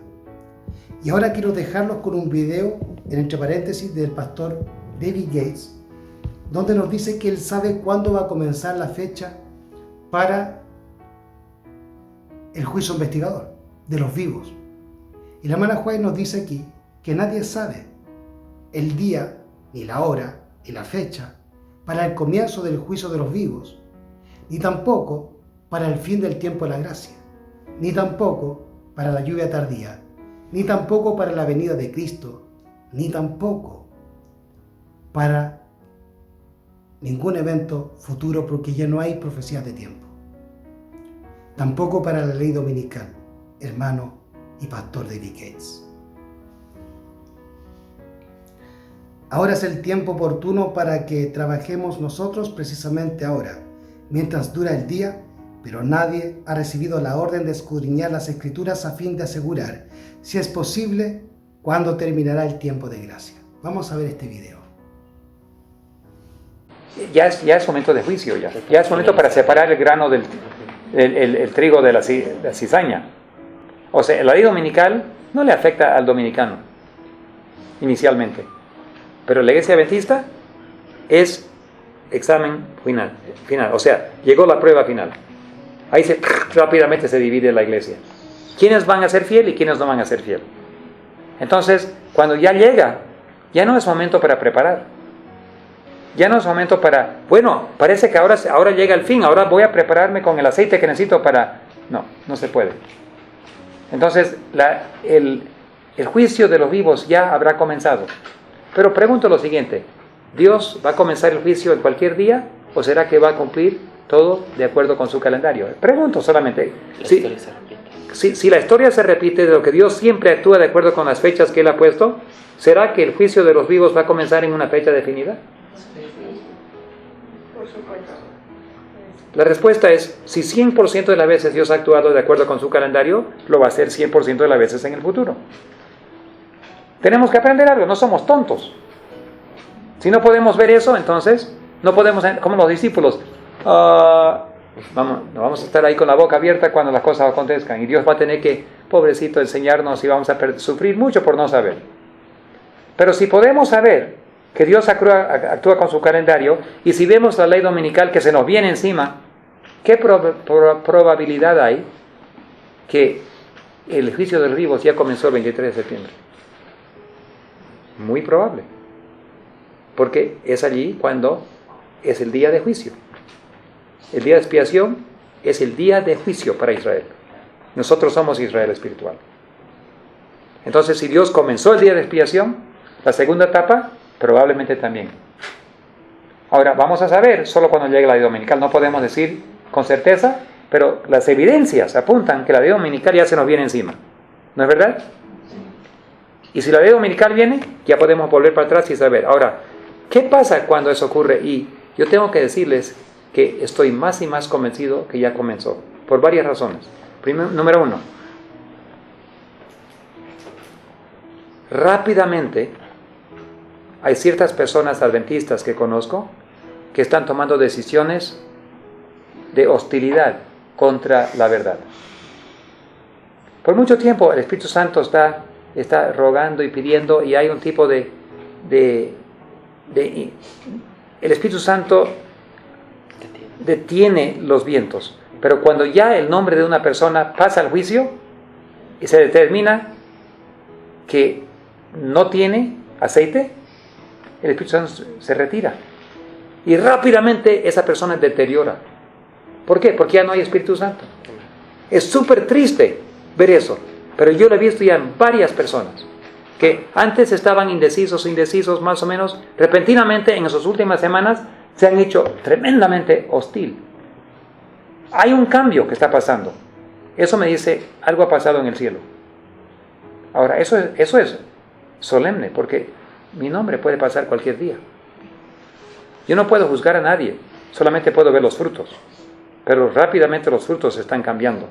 Y ahora quiero dejarlos con un video, entre paréntesis, del pastor David Gates, donde nos dice que él sabe cuándo va a comenzar la fecha para el juicio investigador de los vivos. Y la hermana White nos dice aquí que nadie sabe el día, ni la hora, ni la fecha para el comienzo del juicio de los vivos, ni tampoco para el fin del tiempo de la gracia, ni tampoco para la lluvia tardía, ni tampoco para la venida de Cristo, ni tampoco para ningún evento futuro, porque ya no hay profecías de tiempo. Tampoco para la ley dominical, hermano y pastor David Gates. Ahora es el tiempo oportuno para que trabajemos nosotros precisamente ahora, mientras dura el día, pero nadie ha recibido la orden de escudriñar las Escrituras a fin de asegurar, si es posible, cuándo terminará el tiempo de gracia. Vamos a ver este video. Ya es momento de juicio, ya es momento para separar el grano del el trigo de la cizaña. O sea, la ley dominical no le afecta al dominicano inicialmente, pero la iglesia adventista es examen final, o sea, llegó la prueba final. Ahí rápidamente se divide la iglesia. ¿Quiénes van a ser fiel y quiénes no van a ser fiel? Entonces, cuando ya llega, ya no es momento para preparar. Ya no es momento para, bueno, parece que ahora llega el fin, ahora voy a prepararme con el aceite que necesito para... No se puede. Entonces, el juicio de los vivos ya habrá comenzado. Pero pregunto lo siguiente, ¿Dios va a comenzar el juicio en cualquier día o será que va a cumplir todo de acuerdo con su calendario? Pregunto solamente. Si la historia se repite de lo que Dios siempre actúa de acuerdo con las fechas que Él ha puesto, ¿será que el juicio de los vivos va a comenzar en una fecha definida? Por supuesto. La respuesta es, si 100% de las veces Dios ha actuado de acuerdo con su calendario, lo va a hacer 100% de las veces en el futuro. Tenemos que aprender algo, no somos tontos. Si no podemos ver eso, entonces no podemos, como los discípulos, vamos a estar ahí con la boca abierta cuando las cosas acontezcan, y Dios va a tener que, pobrecito, enseñarnos y vamos a sufrir mucho por no saber. Pero si podemos saber que Dios actúa con su calendario, y si vemos la ley dominical que se nos viene encima, ¿qué probabilidad hay que el juicio de los vivos ya comenzó el 23 de septiembre? Muy probable, porque es allí cuando es el día de juicio. El día de expiación es el día de juicio para Israel. Nosotros somos Israel espiritual. Entonces, si Dios comenzó el día de expiación, la segunda etapa probablemente también. Ahora, vamos a saber solo cuando llegue la ley dominical. No podemos decir con certeza, pero las evidencias apuntan que la ley dominical ya se nos viene encima. ¿No es verdad? Y si la ley dominical viene, ya podemos volver para atrás y saber. Ahora, ¿qué pasa cuando eso ocurre? Y yo tengo que decirles que estoy más y más convencido que ya comenzó, por varias razones. Número uno, rápidamente hay ciertas personas adventistas que conozco que están tomando decisiones de hostilidad contra la verdad. Por mucho tiempo el Espíritu Santo está rogando y pidiendo, y hay un tipo el Espíritu Santo detiene los vientos, pero cuando ya el nombre de una persona pasa al juicio y se determina que no tiene aceite, el Espíritu Santo se retira y rápidamente esa persona deteriora. ¿Por qué? Porque ya no hay Espíritu Santo. Es súper triste ver eso, pero yo lo he visto ya en varias personas que antes estaban indecisos más o menos, repentinamente en esas últimas semanas se han hecho tremendamente hostil. Hay un cambio que está pasando. Eso me dice, algo ha pasado en el cielo. Ahora, eso es solemne, porque mi nombre puede pasar cualquier día. Yo no puedo juzgar a nadie, solamente puedo ver los frutos. Pero rápidamente los frutos están cambiando.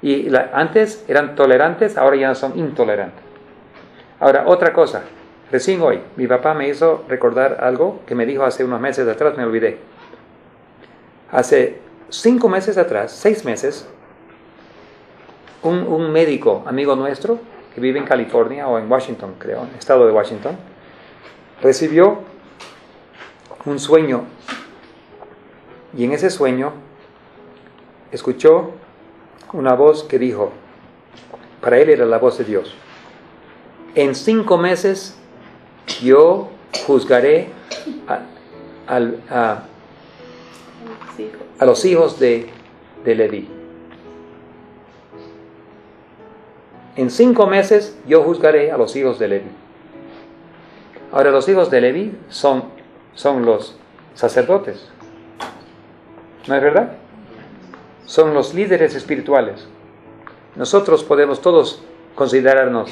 Y antes eran tolerantes, ahora ya son intolerantes. Ahora, otra cosa. Recién hoy, mi papá me hizo recordar algo que me dijo hace unos meses atrás, me olvidé. Hace 5 meses atrás, 6 meses, un médico amigo nuestro, que vive en California o en Washington, creo, en el estado de Washington, recibió un sueño, y en ese sueño escuchó una voz que dijo, para él era la voz de Dios: en 5 meses yo juzgaré a los hijos de Leví. En 5 meses yo juzgaré a los hijos de Leví. Ahora, los hijos de Leví son los sacerdotes, ¿no es verdad? Son los líderes espirituales. Nosotros podemos todos considerarnos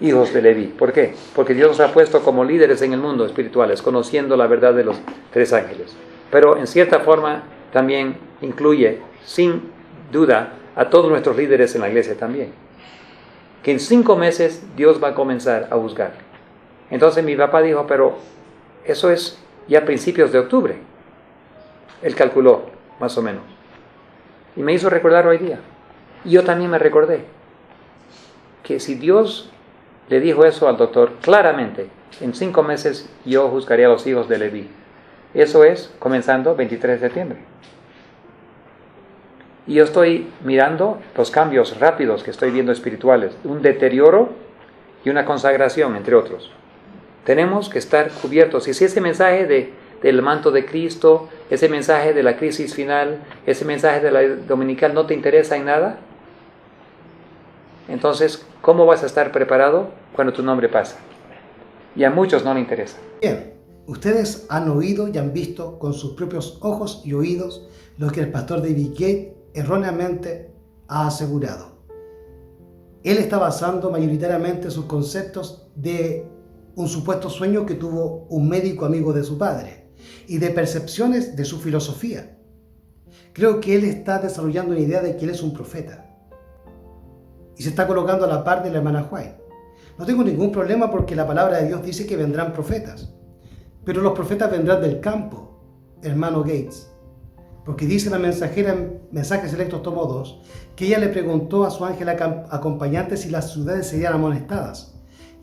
hijos de Leví. ¿Por qué? Porque Dios nos ha puesto como líderes en el mundo espirituales, conociendo la verdad de los 3 ángeles. Pero en cierta forma también incluye, sin duda, a todos nuestros líderes en la iglesia también. Que en 5 meses Dios va a comenzar a juzgar. Entonces mi papá dijo, pero eso es ya a principios de octubre. Él calculó, más o menos. Y me hizo recordar hoy día. Y yo también me recordé que si Dios le dijo eso al doctor claramente, en 5 meses yo juzgaré a los hijos de Leví. Eso es comenzando 23 de septiembre. Y yo estoy mirando los cambios rápidos que estoy viendo espirituales, un deterioro y una consagración, entre otros. Tenemos que estar cubiertos. Y si ese mensaje del manto de Cristo, ese mensaje de la crisis final, ese mensaje de la dominical no te interesa en nada, entonces, ¿cómo vas a estar preparado cuando tu nombre pasa? Y a muchos no le interesa. Bien, ustedes han oído y han visto con sus propios ojos y oídos lo que el pastor David Gates erróneamente ha asegurado. Él está basando mayoritariamente sus conceptos de un supuesto sueño que tuvo un médico amigo de su padre y de percepciones de su filosofía. Creo que él está desarrollando una idea de que él es un profeta y se está colocando a la par de la hermana White. No tengo ningún problema porque la palabra de Dios dice que vendrán profetas, pero los profetas vendrán del campo, hermano Gates, porque dice la mensajera en Mensajes Selectos tomo 2 que ella le preguntó a su ángel acompañante si las ciudades serían amonestadas,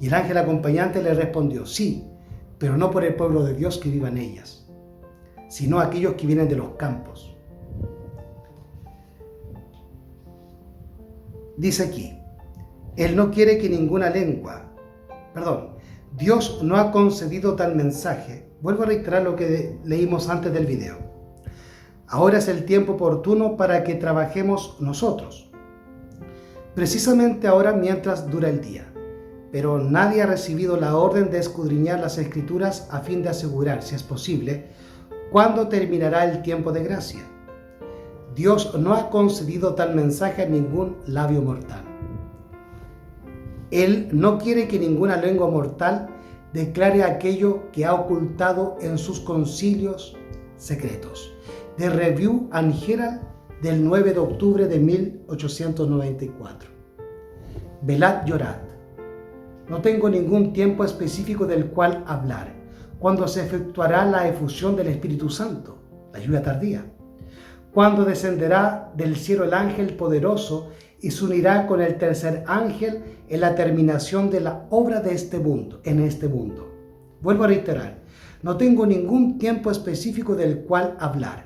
y el ángel acompañante le respondió, sí, pero no por el pueblo de Dios que viva en ellas, sino aquellos que vienen de los campos. Dice aquí, Él no quiere que ninguna lengua, Dios no ha concedido tal mensaje. Vuelvo a reiterar lo que leímos antes del video. Ahora es el tiempo oportuno para que trabajemos nosotros. Precisamente ahora mientras dura el día. Pero nadie ha recibido la orden de escudriñar las Escrituras a fin de asegurar, si es posible, cuándo terminará el tiempo de gracia. Dios no ha concedido tal mensaje a ningún labio mortal. Él no quiere que ninguna lengua mortal declare aquello que ha ocultado en sus concilios secretos. The Review and Herald del 9 de octubre de 1894. Velad llorad. No tengo ningún tiempo específico del cual hablar. Cuando se efectuará la efusión del Espíritu Santo, la lluvia tardía. Cuando descenderá del cielo el ángel poderoso y se unirá con el tercer ángel en la terminación de la obra de en este mundo. Vuelvo a reiterar, no tengo ningún tiempo específico del cual hablar.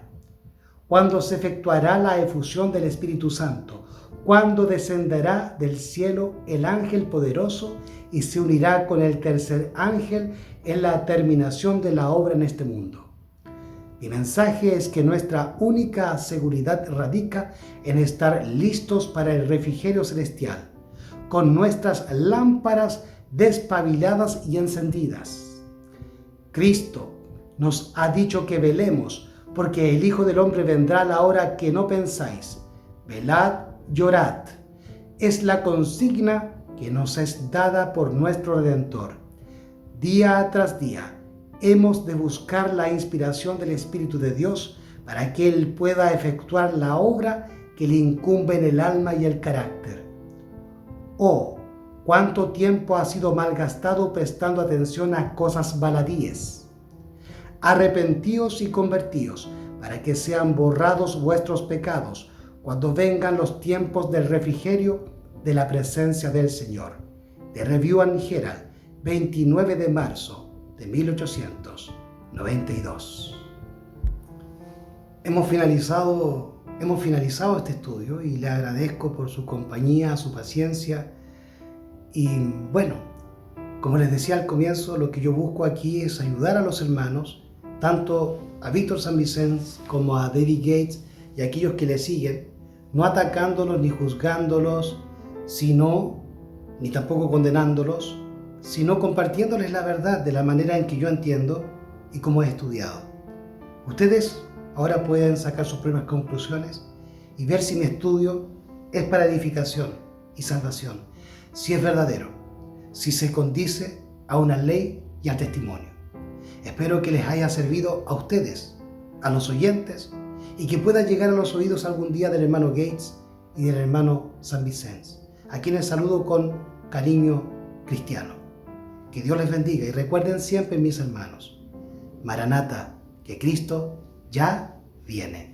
Cuando se efectuará la efusión del Espíritu Santo, cuando descenderá del cielo el ángel poderoso y se unirá con el tercer ángel en la terminación de la obra en este mundo. Mi mensaje es que nuestra única seguridad radica en estar listos para el refrigerio celestial, con nuestras lámparas despabiladas y encendidas. Cristo nos ha dicho que velemos, porque el Hijo del Hombre vendrá a la hora que no pensáis. Velad, llorad. Es la consigna que nos es dada por nuestro Redentor. Día tras día hemos de buscar la inspiración del Espíritu de Dios para que Él pueda efectuar la obra que le incumbe en el alma y el carácter. Oh, cuánto tiempo ha sido malgastado prestando atención a cosas baladíes. Arrepentíos y convertíos para que sean borrados vuestros pecados cuando vengan los tiempos del refrigerio de la presencia del Señor. The Review and Herald, 29 de marzo de 1892. Hemos finalizado este estudio y le agradezco por su compañía, su paciencia. Y bueno, como les decía al comienzo, lo que yo busco aquí es ayudar a los hermanos tanto a Víctor San Vicente como a David Gates y a aquellos que le siguen, no atacándolos ni juzgándolos, ni tampoco condenándolos, sino compartiéndoles la verdad de la manera en que yo entiendo y como he estudiado. Ustedes ahora pueden sacar sus propias conclusiones y ver si mi estudio es para edificación y salvación, si es verdadero, si se condice a una ley y al testimonio. Espero que les haya servido a ustedes, a los oyentes, y que pueda llegar a los oídos algún día del hermano Gates y del hermano San Vicente, a quienes saludo con cariño cristiano. Que Dios les bendiga y recuerden siempre, mis hermanos, Maranata, que Cristo ya viene.